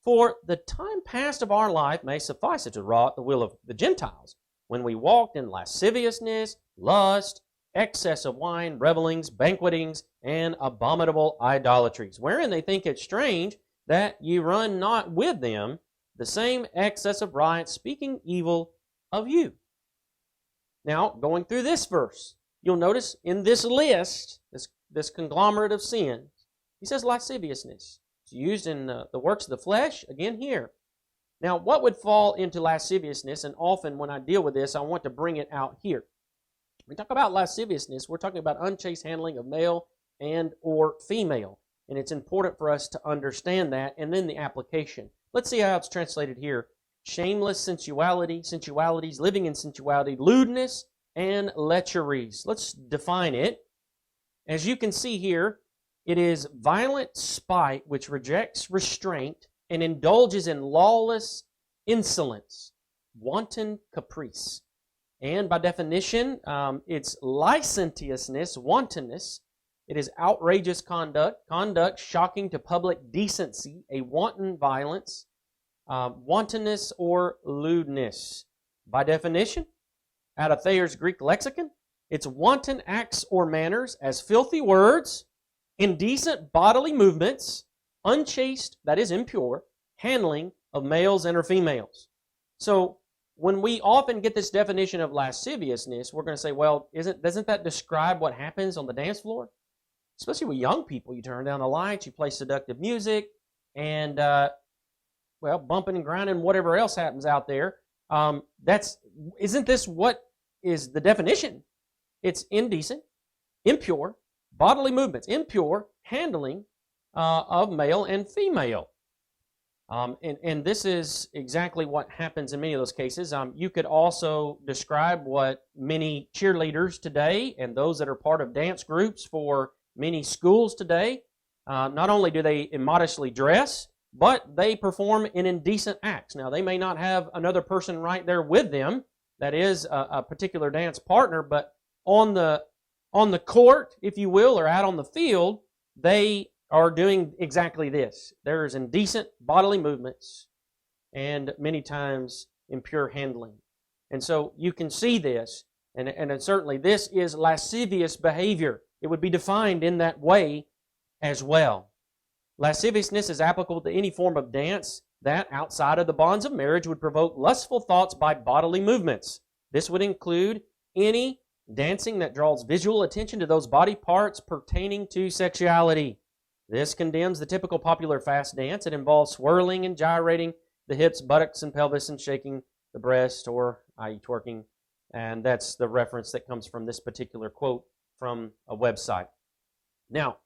For the time past of our life may suffice it to wrought the will of the Gentiles, when we walked in lasciviousness, lust, excess of wine, revellings, banquetings, and abominable idolatries, wherein they think it strange that ye run not with them the same excess of riot, speaking evil of you. Now, going through this verse, you'll notice in this list, this conglomerate of sins, he says lasciviousness. It's used in the works of the flesh, again here. Now, what would fall into lasciviousness, and often when I deal with this, I want to bring it out here. When we talk about lasciviousness, we're talking about unchaste handling of male and or female. And it's important for us to understand that, and then the application. Let's see how it's translated here. Shameless sensuality, sensualities, living in sensuality, lewdness, and lecheries. Let's define it. As you can see here, it is violent spite which rejects restraint and indulges in lawless insolence, wanton caprice. And by definition, it's licentiousness, wantonness. It is outrageous conduct shocking to public decency, a wanton violence, wantonness or lewdness. By definition, out of Thayer's Greek lexicon, it's wanton acts or manners as filthy words, indecent bodily movements, unchaste, that is impure, handling of males and or females. So when we often get this definition of lasciviousness, we're going to say, well, doesn't that describe what happens on the dance floor? Especially with young people, you turn down the lights, you play seductive music, and, bumping and grinding, whatever else happens out there. Isn't this what is the definition? It's indecent, impure, bodily movements, impure handling of male and female. And this is exactly what happens in many of those cases. You could also describe what many cheerleaders today and those that are part of dance groups for many schools today, not only do they immodestly dress, but they perform in indecent acts. Now, they may not have another person right there with them that is a particular dance partner, but on the court, if you will, or out on the field, they are doing exactly this. There's indecent bodily movements and many times impure handling. And so you can see this, and certainly this is lascivious behavior. It would be defined in that way as well. Lasciviousness is applicable to any form of dance that, outside of the bonds of marriage, would provoke lustful thoughts by bodily movements. This would include any dancing that draws visual attention to those body parts pertaining to sexuality. This condemns the typical popular fast dance. It involves swirling and gyrating the hips, buttocks, and pelvis, and shaking the breast, or i.e. twerking. And that's the reference that comes from this particular quote from a website. Now,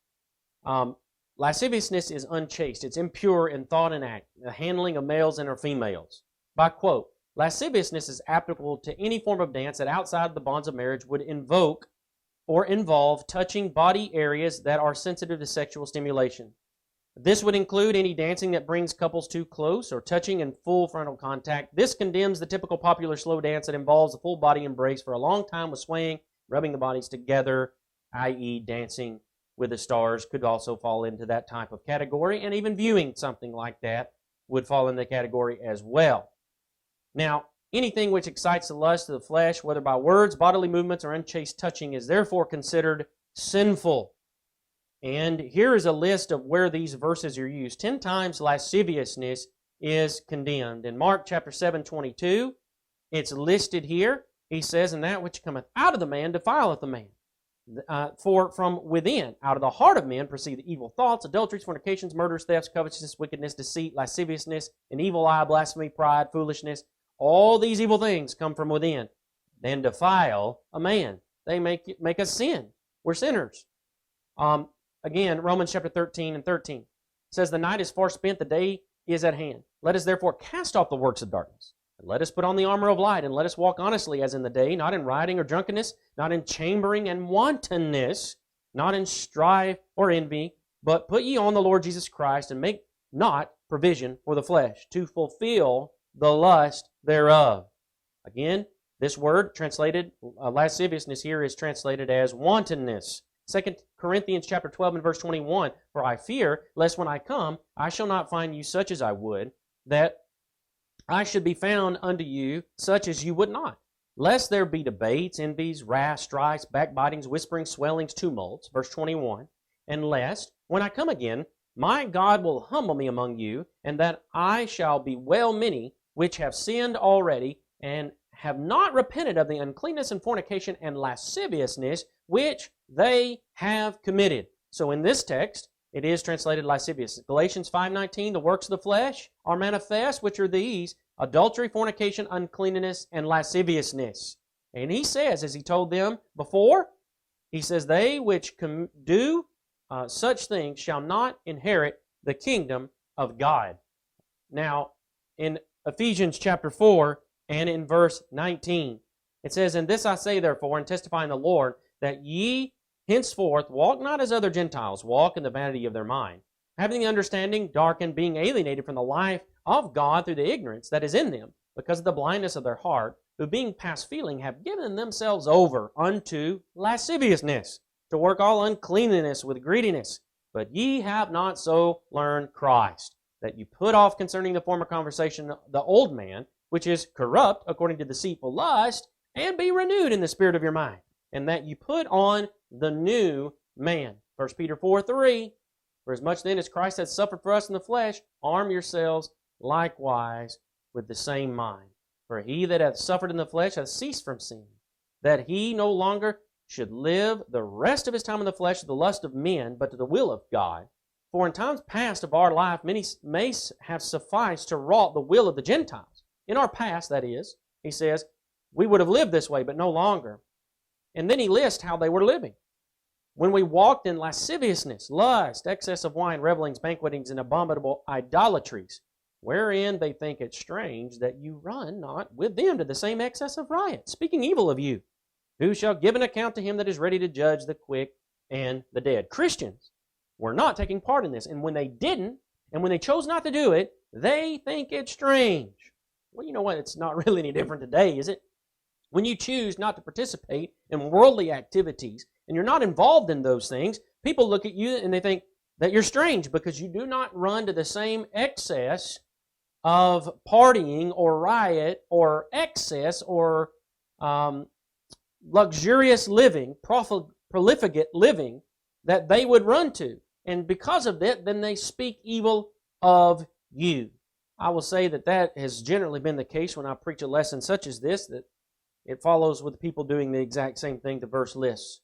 lasciviousness is unchaste. It's impure in thought and act, the handling of males and or females. By quote, lasciviousness is applicable to any form of dance that outside the bonds of marriage would invoke or involve touching body areas that are sensitive to sexual stimulation. This would include any dancing that brings couples too close or touching in full frontal contact. This condemns the typical popular slow dance that involves a full body embrace for a long time with swaying, rubbing the bodies together, i.e. dancing with the stars could also fall into that type of category, and even viewing something like that would fall in the category as well. Now, anything which excites the lust of the flesh, whether by words, bodily movements, or unchaste touching, is therefore considered sinful. And here is a list of where these verses are used. 10 times lasciviousness is condemned. In Mark chapter 7:22, it's listed here. He says, "And that which cometh out of the man defileth the man. For from within, out of the heart of men, proceed the evil thoughts, adulteries, fornications, murders, thefts, covetousness, wickedness, deceit, lasciviousness, an evil eye, blasphemy, pride, foolishness. All these evil things come from within, and defile a man." They make us sin. We're sinners. Again, Romans chapter 13:13 says, "The night is far spent, the day is at hand. Let us therefore cast off the works of darkness, and let us put on the armor of light, and let us walk honestly as in the day, not in rioting or drunkenness, not in chambering and wantonness, not in strife or envy, but put ye on the Lord Jesus Christ, and make not provision for the flesh, to fulfill the lust thereof." Again, this word translated, lasciviousness here is translated as wantonness. 2 Corinthians chapter 12 and verse 21, "For I fear, lest when I come, I shall not find you such as I would, that I should be found unto you such as you would not. Lest there be debates, envies, wrath, strifes, backbitings, whisperings, swellings, tumults," verse 21, "and lest, when I come again, my God will humble me among you, and that I shall bewail many which have sinned already, and have not repented of the uncleanness and fornication and lasciviousness which they have committed." So in this text, it is translated lascivious. Galatians 5:19, "The works of the flesh are manifest, which are these: adultery, fornication, uncleanness, and lasciviousness." And he says, as he told them before, he says, "They which do such things shall not inherit the kingdom of God." Now, in Ephesians chapter 4 and in verse 19, it says, "And this I say therefore, and testify in the Lord, that ye henceforth walk not as other Gentiles walk, in the vanity of their mind, having the understanding darkened, being alienated from the life of God through the ignorance that is in them, because of the blindness of their heart, who being past feeling have given themselves over unto lasciviousness, to work all uncleanness with greediness. But ye have not so learned Christ, that you put off concerning the former conversation the old man, which is corrupt according to deceitful lust, and be renewed in the spirit of your mind, and that you put on the new man." 1 Peter 4:3, "For as much then as Christ hath suffered for us in the flesh, arm yourselves likewise with the same mind. For he that hath suffered in the flesh hath ceased from sin, that he no longer should live the rest of his time in the flesh to the lust of men, but to the will of God. For in times past of our life many may have sufficed to wrought the will of the Gentiles." In our past, that is, he says, we would have lived this way, but no longer. And then he lists how they were living. "When we walked in lasciviousness, lust, excess of wine, revelings, banquetings, and abominable idolatries, wherein they think it strange that you run not with them to the same excess of riot, speaking evil of you, who shall give an account to him that is ready to judge the quick and the dead." Christians were not taking part in this, and when they didn't, and when they chose not to do it, they think it's strange. Well, you know what? It's not really any different today, is it? When you choose not to participate in worldly activities and you're not involved in those things, people look at you and they think that you're strange because you do not run to the same excess of partying or riot or excess or luxurious living, profligate living that they would run to. And because of that, then they speak evil of you. I will say that that has generally been the case when I preach a lesson such as this, that It follows with people doing the exact same thing the verse lists.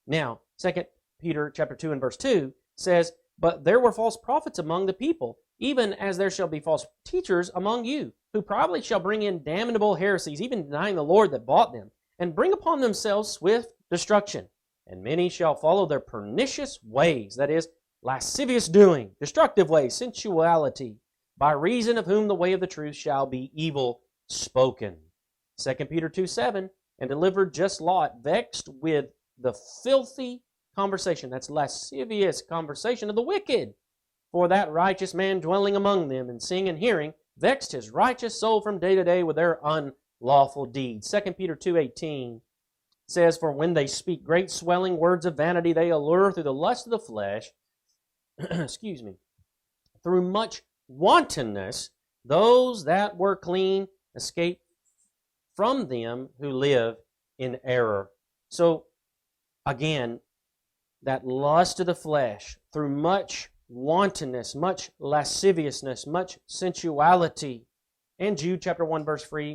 Now, 2 Peter chapter 2 and verse 2 says, "But there were false prophets among the people, even as there shall be false teachers among you, who probably shall bring in damnable heresies, even denying the Lord that bought them, and bring upon themselves swift destruction. And many shall follow their pernicious ways," that is, lascivious doing, destructive ways, sensuality, "by reason of whom the way of the truth shall be evil spoken." 2 Peter 2:7, "And delivered just Lot, vexed with the filthy conversation," that's lascivious conversation, "of the wicked. For that righteous man dwelling among them, and seeing and hearing, vexed his righteous soul from day to day with their unlawful deeds." 2 Peter 2:18 says, "For when they speak great swelling words of vanity, they allure through the lust of the flesh, excuse me, through much wantonness, those that were clean escape from them who live in error." So, again, that lust of the flesh, through much wantonness, much lasciviousness, much sensuality. And Jude chapter 1 verse 4,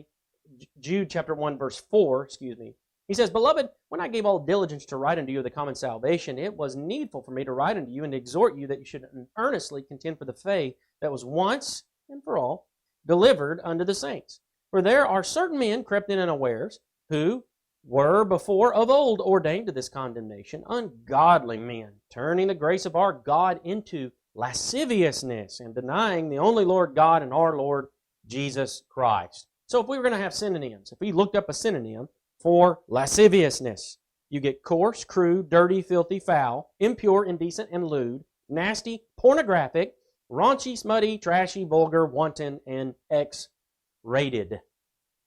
he says, "Beloved, when I gave all diligence to write unto you of the common salvation, it was needful for me to write unto you and to exhort you that you should earnestly contend for the faith that was once and for all delivered unto the saints. For there are certain men crept in unawares, who were before of old ordained to this condemnation, ungodly men, turning the grace of our God into lasciviousness, and denying the only Lord God and our Lord Jesus Christ." So if we were going to have synonyms, if we looked up a synonym for lasciviousness, you get coarse, crude, dirty, filthy, foul, impure, indecent, and lewd, nasty, pornographic, raunchy, smutty, trashy, vulgar, wanton, and X-rated.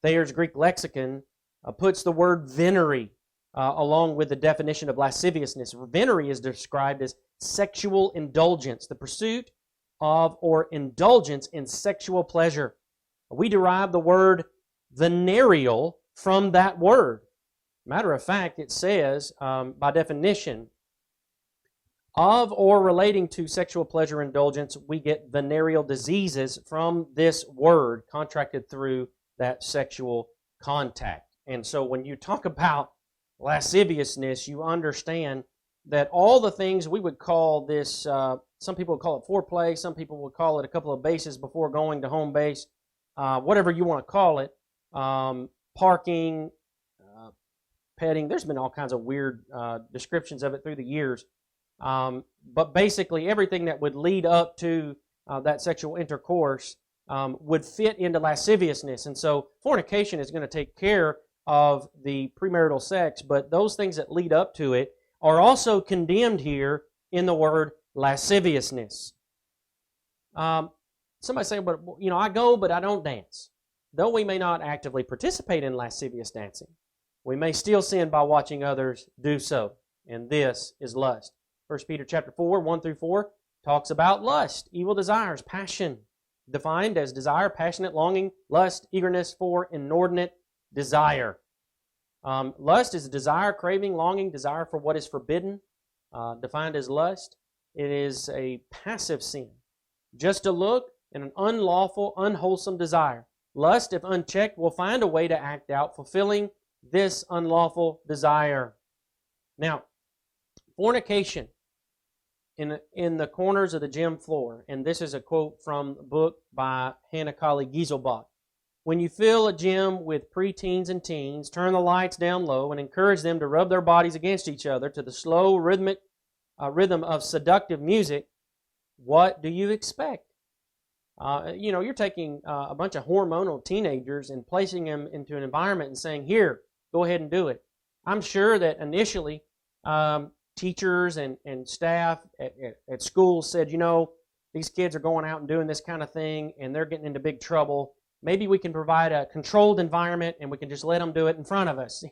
Thayer's Greek lexicon puts the word venery along with the definition of lasciviousness. Venery is described as sexual indulgence, the pursuit of or indulgence in sexual pleasure. We derive the word venereal from that word. Matter of fact, it says, by definition, of or relating to sexual pleasure indulgence, we get venereal diseases from this word contracted through that sexual contact. And so when you talk about lasciviousness, you understand that all the things we would call this, some people would call it foreplay, some people would call it a couple of bases before going to home base, whatever you want to call it, parking, petting. There's been all kinds of weird descriptions of it through the years. But basically everything that would lead up to that sexual intercourse would fit into lasciviousness. And so fornication is going to take care of the premarital sex, but those things that lead up to it are also condemned here in the word lasciviousness. Somebody say, "But I go, but I don't dance." Though we may not actively participate in lascivious dancing, we may still sin by watching others do so, and this is lust. 1 Peter chapter 4, 1 through 4 talks about lust, evil desires, passion, defined as desire, passionate longing, lust, eagerness for inordinate desire. Lust is a desire, craving, longing, desire for what is forbidden, defined as lust. It is a passive sin, just a look and an unlawful, unwholesome desire. Lust, if unchecked, will find a way to act out, fulfilling this unlawful desire. Now, fornication in the corners of the gym floor, and this is a quote from a book by Hannah Colley Gieselbach. "When you fill a gym with preteens and teens, turn the lights down low and encourage them to rub their bodies against each other to the slow rhythm of seductive music, what do you expect? You're taking a bunch of hormonal teenagers and placing them into an environment and saying, here, go ahead and do it. I'm sure that initially teachers and staff at schools said, these kids are going out and doing this kind of thing and they're getting into big trouble. Maybe we can provide a controlled environment and we can just let them do it in front of us,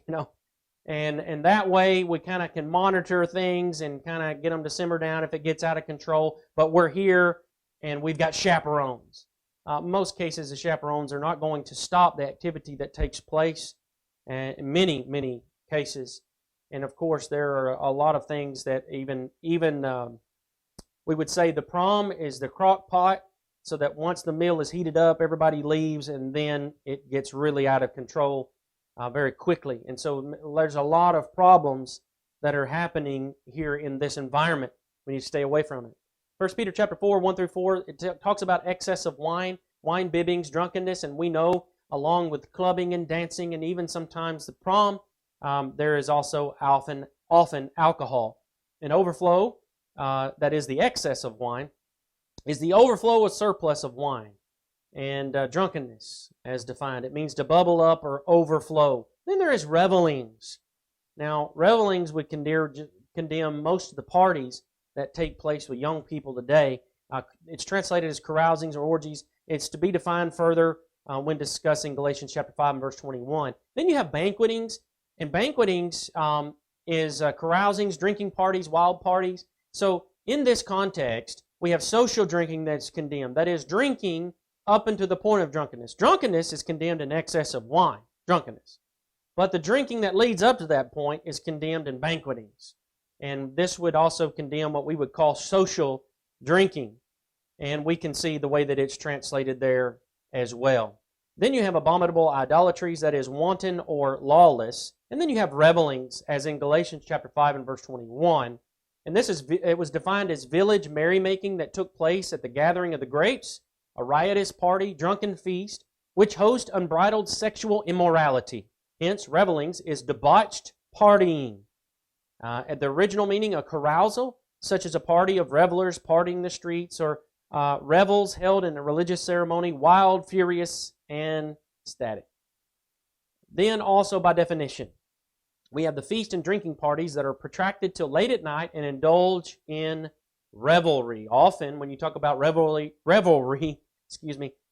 And that way we kind of can monitor things and kind of get them to simmer down if it gets out of control. But we're here and we've got chaperones. In most cases, the chaperones are not going to stop the activity that takes place in many, many cases. And of course, there are a lot of things that even we would say the prom is the crock pot, so that once the meal is heated up, everybody leaves, and then it gets really out of control. very quickly. And so there's a lot of problems that are happening here in this environment. We need to stay away from it. 1 Peter chapter 4, 1 through 4, it talks about excess of wine, wine bibbings, drunkenness, and we know along with clubbing and dancing and even sometimes the prom, there is also often alcohol. An overflow, that is the excess of wine, is the overflow or surplus of wine. And drunkenness, as defined, it means to bubble up or overflow. Then there is revelings. Now, revelings would condemn most of the parties that take place with young people today. It's translated as carousings or orgies. It's to be defined further when discussing Galatians chapter 5 and verse 21. Then you have banquetings, and banquetings is carousings, drinking parties, wild parties. So in this context, we have social drinking that's condemned. That is, drinking up unto the point of drunkenness. Drunkenness is condemned in excess of wine, drunkenness. But the drinking that leads up to that point is condemned in banquetings. And this would also condemn what we would call social drinking. And we can see the way that it's translated there as well. Then you have abominable idolatries, that is wanton or lawless. And then you have revelings, as in Galatians chapter 5 and verse 21. And it was defined as village merrymaking that took place at the gathering of the grapes, a riotous party, drunken feast, which host unbridled sexual immorality. Hence, revelings is debauched partying. At the original meaning, a carousal, such as a party of revelers partying the streets, or revels held in a religious ceremony, wild, furious, and ecstatic. Then also by definition, we have the feast and drinking parties that are protracted till late at night and indulge in revelry. Often, when you talk about revelry,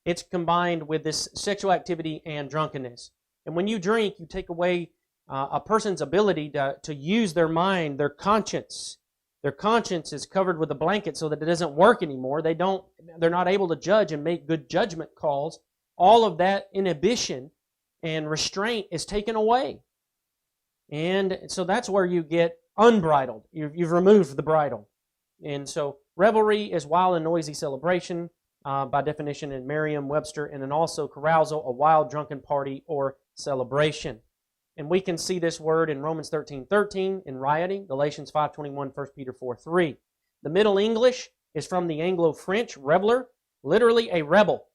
it's combined with this sexual activity and drunkenness. And when you drink, you take away a person's ability to use their mind, their conscience. Their conscience is covered with a blanket so that it doesn't work anymore. They're not able to judge and make good judgment calls. All of that inhibition and restraint is taken away. And so that's where you get unbridled. You've removed the bridle. And so revelry is wild and noisy celebration, by definition in Merriam-Webster, and then also carousal, a wild drunken party or celebration. And we can see this word in Romans 13:13 in rioting, Galatians 5:21, 1 Peter 4:3. The Middle English is from the Anglo-French reveler, literally a rebel,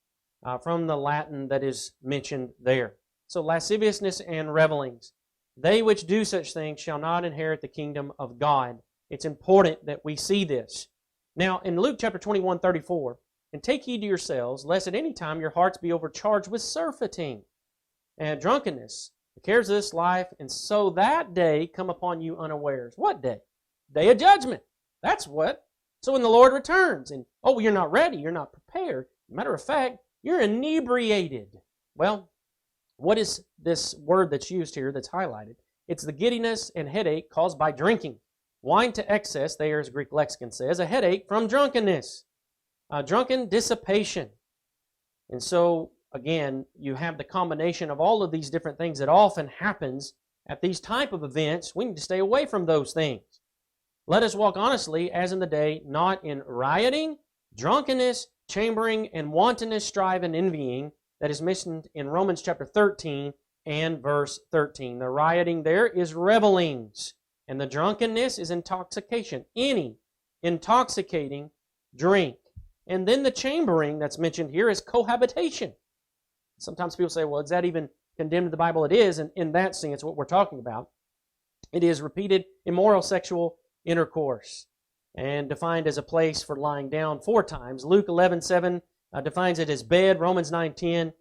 from the Latin that is mentioned there. So lasciviousness and revelings. They which do such things shall not inherit the kingdom of God. It's important that we see this. Now, in Luke chapter 21:34, and take heed to yourselves, lest at any time your hearts be overcharged with surfeiting and drunkenness, the cares of this life, and so that day come upon you unawares. What day? Day of judgment. That's what. So when the Lord returns, and you're not ready, you're not prepared. Matter of fact, you're inebriated. Well, what is this word that's used here that's highlighted? It's the giddiness and headache caused by drinking. Wine to excess, there as Greek lexicon says, a headache from drunkenness. Drunken dissipation. And so, again, you have the combination of all of these different things that often happens at these type of events. We need to stay away from those things. Let us walk honestly as in the day, not in rioting, drunkenness, chambering, and wantonness, strife, and envying, that is mentioned in Romans chapter 13 and verse 13. The rioting there is revelings, and the drunkenness is intoxication, any intoxicating drink. And then the chambering that's mentioned here is cohabitation. Sometimes people say, well, is that even condemned in the Bible? It is, and in that sense, what we're talking about. It is repeated immoral sexual intercourse, and defined as a place for lying down 4 times. Luke 11:7 defines it as bed. Romans 9:10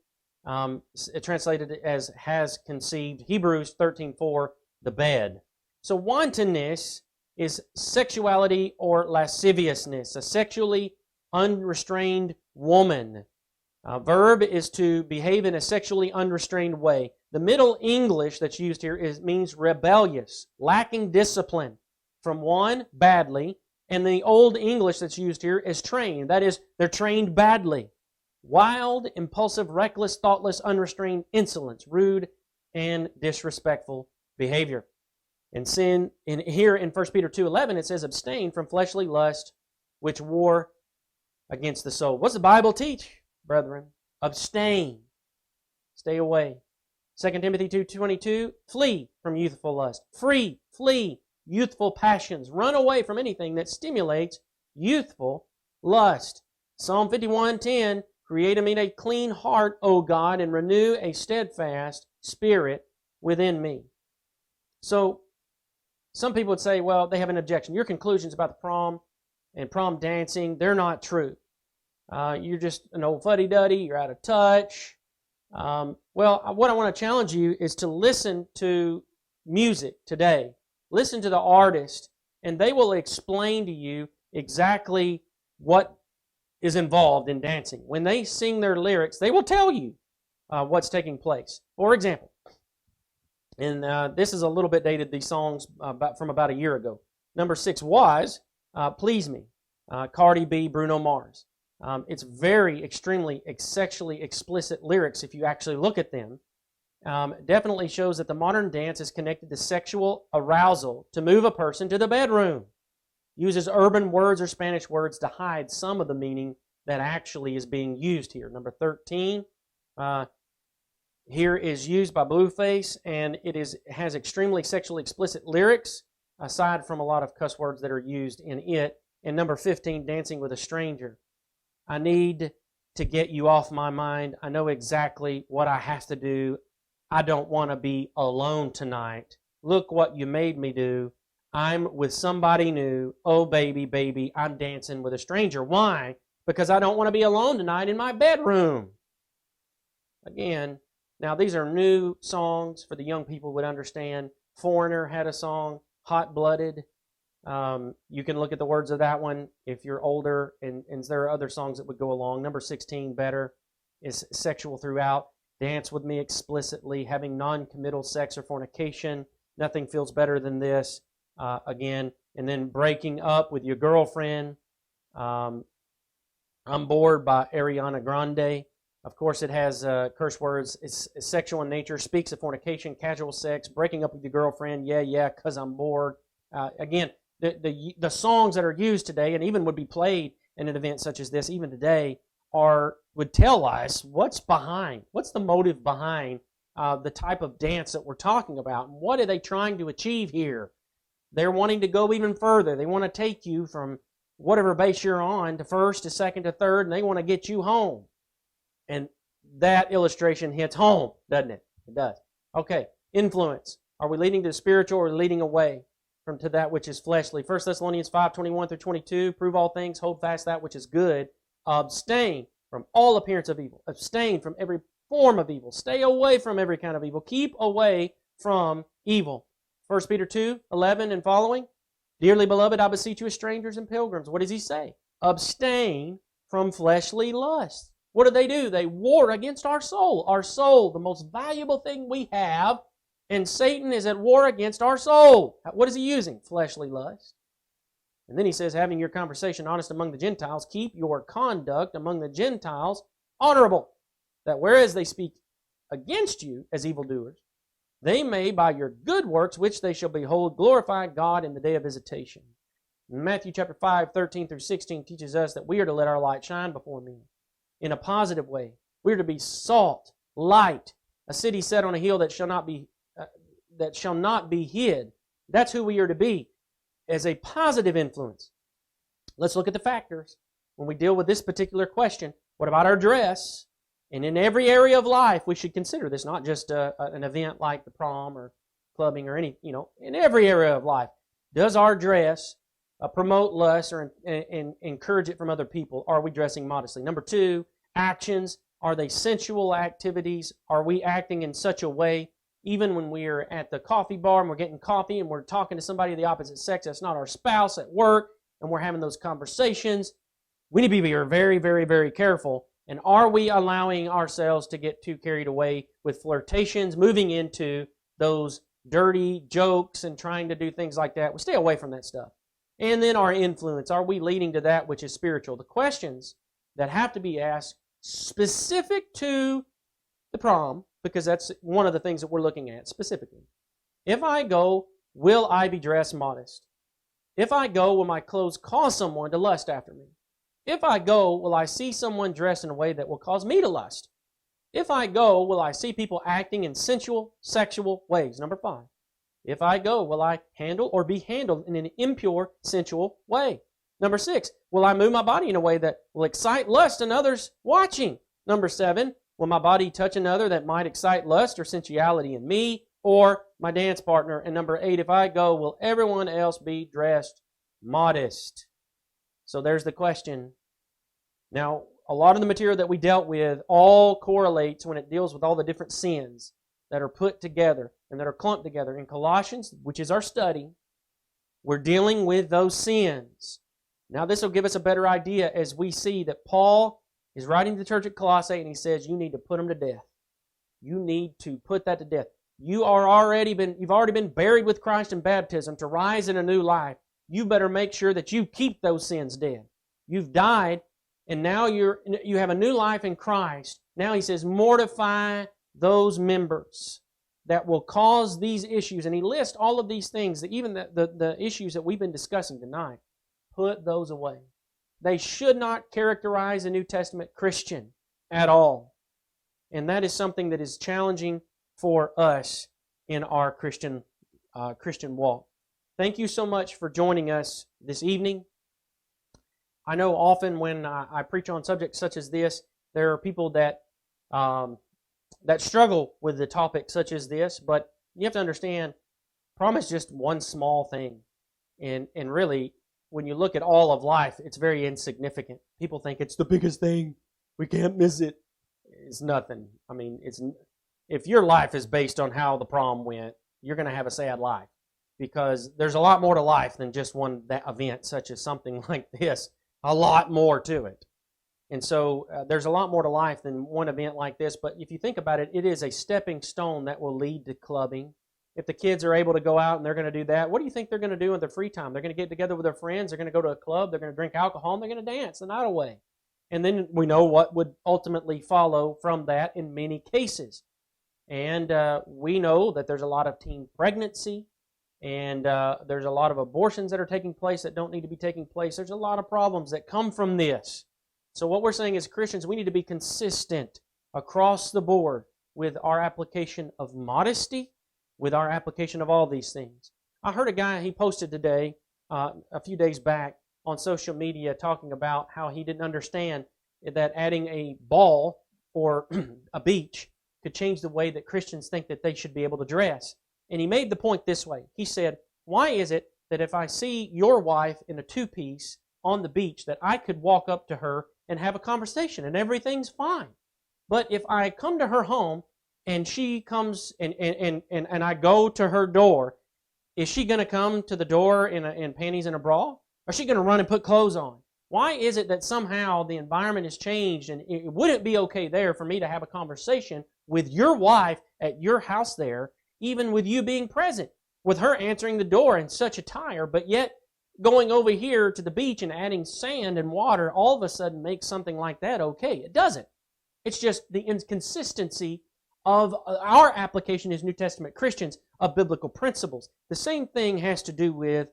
translated it as has conceived. Hebrews 13:4, the bed. So wantonness is sexuality or lasciviousness, a sexually unrestrained woman. Verb is to behave in a sexually unrestrained way. The Middle English that's used here means rebellious, lacking discipline. From one, badly, and the Old English that's used here is trained. That is, they're trained badly. Wild, impulsive, reckless, thoughtless, unrestrained insolence, rude, and disrespectful behavior. And sin, here in 1 Peter 2:11, it says, abstain from fleshly lust, which war against the soul. What's the Bible teach, brethren? Abstain. Stay away. 2 Timothy 2:22, flee from youthful lust. Flee youthful passions. Run away from anything that stimulates youthful lust. Psalm 51:10, create in me a clean heart, O God, and renew a steadfast spirit within me. So, some people would say, well, they have an objection. Your conclusions about the prom and prom dancing, they're not true. You're just an old fuddy-duddy. You're out of touch. Well, what I want to challenge you is to listen to music today. Listen to the artist, and they will explain to you exactly what is involved in dancing. When they sing their lyrics, they will tell you what's taking place. For example, and this is a little bit dated, these songs from about a year ago. Number 6 was Please Me, Cardi B, Bruno Mars. It's very, extremely sexually explicit lyrics if you actually look at them. Definitely shows that the modern dance is connected to sexual arousal to move a person to the bedroom. Uses urban words or Spanish words to hide some of the meaning that actually is being used here. Number 13, here is used by Blueface, and it has extremely sexually explicit lyrics, aside from a lot of cuss words that are used in it. And number 15, Dancing with a Stranger. I need to get you off my mind. I know exactly what I have to do. I don't want to be alone tonight. Look what you made me do. I'm with somebody new. Oh, baby, baby, I'm dancing with a stranger. Why? Because I don't want to be alone tonight in my bedroom. Again, now these are new songs for the young people would understand. Foreigner had a song, Hot Blooded. You can look at the words of that one if you're older, and there are other songs that would go along. Number 16, Better, is sexual throughout. Dance with me explicitly, having non-committal sex or fornication. Nothing feels better than this. Again, and then breaking up with your girlfriend. I'm Bored by Ariana Grande. Of course, it has curse words. It's sexual in nature, speaks of fornication, casual sex, breaking up with your girlfriend. Yeah, because I'm bored. Again, the songs that are used today, and even would be played in an event such as this, even today, would tell us what's the motive behind the type of dance that we're talking about, and what are they trying to achieve here. They're wanting to go even further. They want to take you from whatever base you're on to first, to second, to third, and they want to get you home. And that illustration hits home, doesn't it? It does. Okay, influence. Are we leading to the spiritual or leading away to that which is fleshly? 1 Thessalonians 5:21-22, prove all things, hold fast that which is good, abstain from all appearance of evil, abstain from every form of evil, stay away from every kind of evil, keep away from evil. 1 Peter 2:11 and following, dearly beloved, I beseech you as strangers and pilgrims. What does he say? Abstain from fleshly lusts. What do? They war against our soul. Our soul, the most valuable thing we have, and Satan is at war against our soul. What is he using? Fleshly lust. And then he says, having your conversation honest among the Gentiles, keep your conduct among the Gentiles honorable, that whereas they speak against you as evildoers, they may, by your good works, which they shall behold, glorify God in the day of visitation. Matthew chapter 5:13-16 teaches us that we are to let our light shine before men in a positive way. We are to be salt, light, a city set on a hill that shall not be hid. That's who we are to be, as a positive influence. Let's look at the factors when we deal with this particular question. What about our dress? And in every area of life, we should consider this, not just an event like the prom or clubbing or any, in every area of life. Does our dress promote lust or encourage it from other people? Are we dressing modestly? Number 2, actions. Are they sensual activities? Are we acting in such a way, even when we're at the coffee bar and we're getting coffee and we're talking to somebody of the opposite sex that's not our spouse at work, and we're having those conversations? We need to be very, very, very careful. And are we allowing ourselves to get too carried away with flirtations, moving into those dirty jokes and trying to do things like that? We stay away from that stuff. And then our influence. Are we leading to that which is spiritual? The questions that have to be asked specific to the prom, because that's one of the things that we're looking at specifically. If I go, will I be dressed modest? If I go, will my clothes cause someone to lust after me? If I go, will I see someone dressed in a way that will cause me to lust? If I go, will I see people acting in sensual, sexual ways? Number 5. If I go, will I handle or be handled in an impure, sensual way? Number 6, will I move my body in a way that will excite lust in others watching? Number 7, will my body touch another that might excite lust or sensuality in me or my dance partner? And number 8, if I go, will everyone else be dressed modest? So there's the question. Now, a lot of the material that we dealt with all correlates when it deals with all the different sins that are put together and that are clumped together. In Colossians, which is our study, we're dealing with those sins. Now, this will give us a better idea as we see that Paul is writing to the church at Colossae and he says, you need to put them to death. You need to put that to death. You've already been buried with Christ in baptism to rise in a new life. You better make sure that you keep those sins dead. You've died, and now you have a new life in Christ. Now he says, mortify those members that will cause these issues. And he lists all of these things, even the issues that we've been discussing tonight. Put those away. They should not characterize a New Testament Christian at all. And that is something that is challenging for us in our Christian walk. Thank you so much for joining us this evening. I know often when I preach on subjects such as this, there are people that struggle with the topic such as this, but you have to understand, prom is just one small thing. And really, when you look at all of life, it's very insignificant. People think it's the biggest thing. We can't miss it. It's nothing. I mean, if your life is based on how the prom went, you're going to have a sad life, because there's a lot more to life than just one event such as something like this. A lot more to it. And so there's a lot more to life than one event like this. But if you think about it, it is a stepping stone that will lead to clubbing. If the kids are able to go out and they're going to do that, what do you think they're going to do in their free time? They're going to get together with their friends. They're going to go to a club. They're going to drink alcohol. And they're going to dance the night away. And then we know what would ultimately follow from that in many cases. And we know that there's a lot of teen pregnancy. And there's a lot of abortions that are taking place that don't need to be taking place. There's a lot of problems that come from this. So what we're saying as Christians, we need to be consistent across the board with our application of modesty, with our application of all these things. I heard a guy, he posted today, a few days back, on social media talking about how he didn't understand that adding a ball or a beach could change the way that Christians think that they should be able to dress. And he made the point this way. He said, why is it that if I see your wife in a two-piece on the beach that I could walk up to her and have a conversation and everything's fine? But if I come to her home and she comes and I go to her door, is she going to come to the door in panties and a bra? Or is she going to run and put clothes on? Why is it that somehow the environment has changed and it wouldn't be okay there for me to have a conversation with your wife at your house there, even with you being present, with her answering the door in such attire, but yet going over here to the beach and adding sand and water all of a sudden makes something like that okay? It doesn't. It's just the inconsistency of our application as New Testament Christians of biblical principles. The same thing has to do with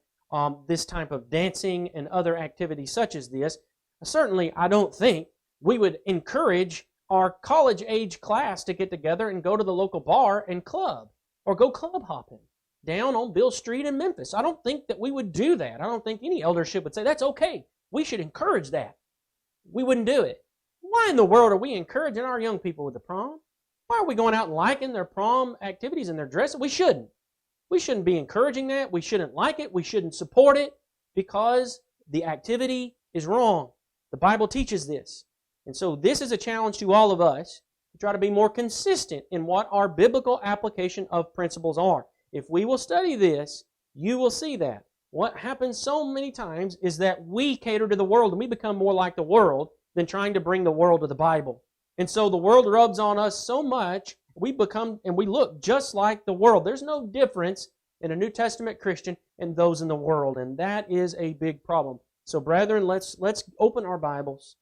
this type of dancing and other activities such as this. Certainly, I don't think we would encourage our college-age class to get together and go to the local bar and club, or go club hopping down on Bill Street in Memphis. I don't think that we would do that. I don't think any eldership would say, that's okay. We should encourage that. We wouldn't do it. Why in the world are we encouraging our young people with the prom? Why are we going out and liking their prom activities and their dresses? We shouldn't. We shouldn't be encouraging that. We shouldn't like it. We shouldn't support it, because the activity is wrong. The Bible teaches this. And so this is a challenge to all of us to try to be more consistent in what our biblical application of principles are. If we will study this, you will see that. What happens so many times is that we cater to the world and we become more like the world than trying to bring the world to the Bible. And so the world rubs on us so much, we become and we look just like the world. There's no difference in a New Testament Christian and those in the world, and that is a big problem. So brethren, let's open our Bibles.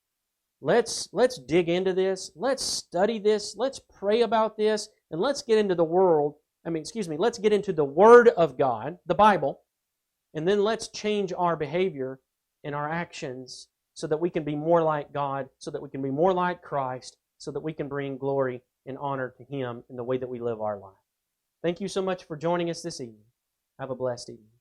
Let's dig into this. Let's study this. Let's pray about this, and let's get into let's get into the Word of God, the Bible, and then let's change our behavior and our actions so that we can be more like God, so that we can be more like Christ, so that we can bring glory and honor to Him in the way that we live our life. Thank you so much for joining us this evening. Have a blessed evening.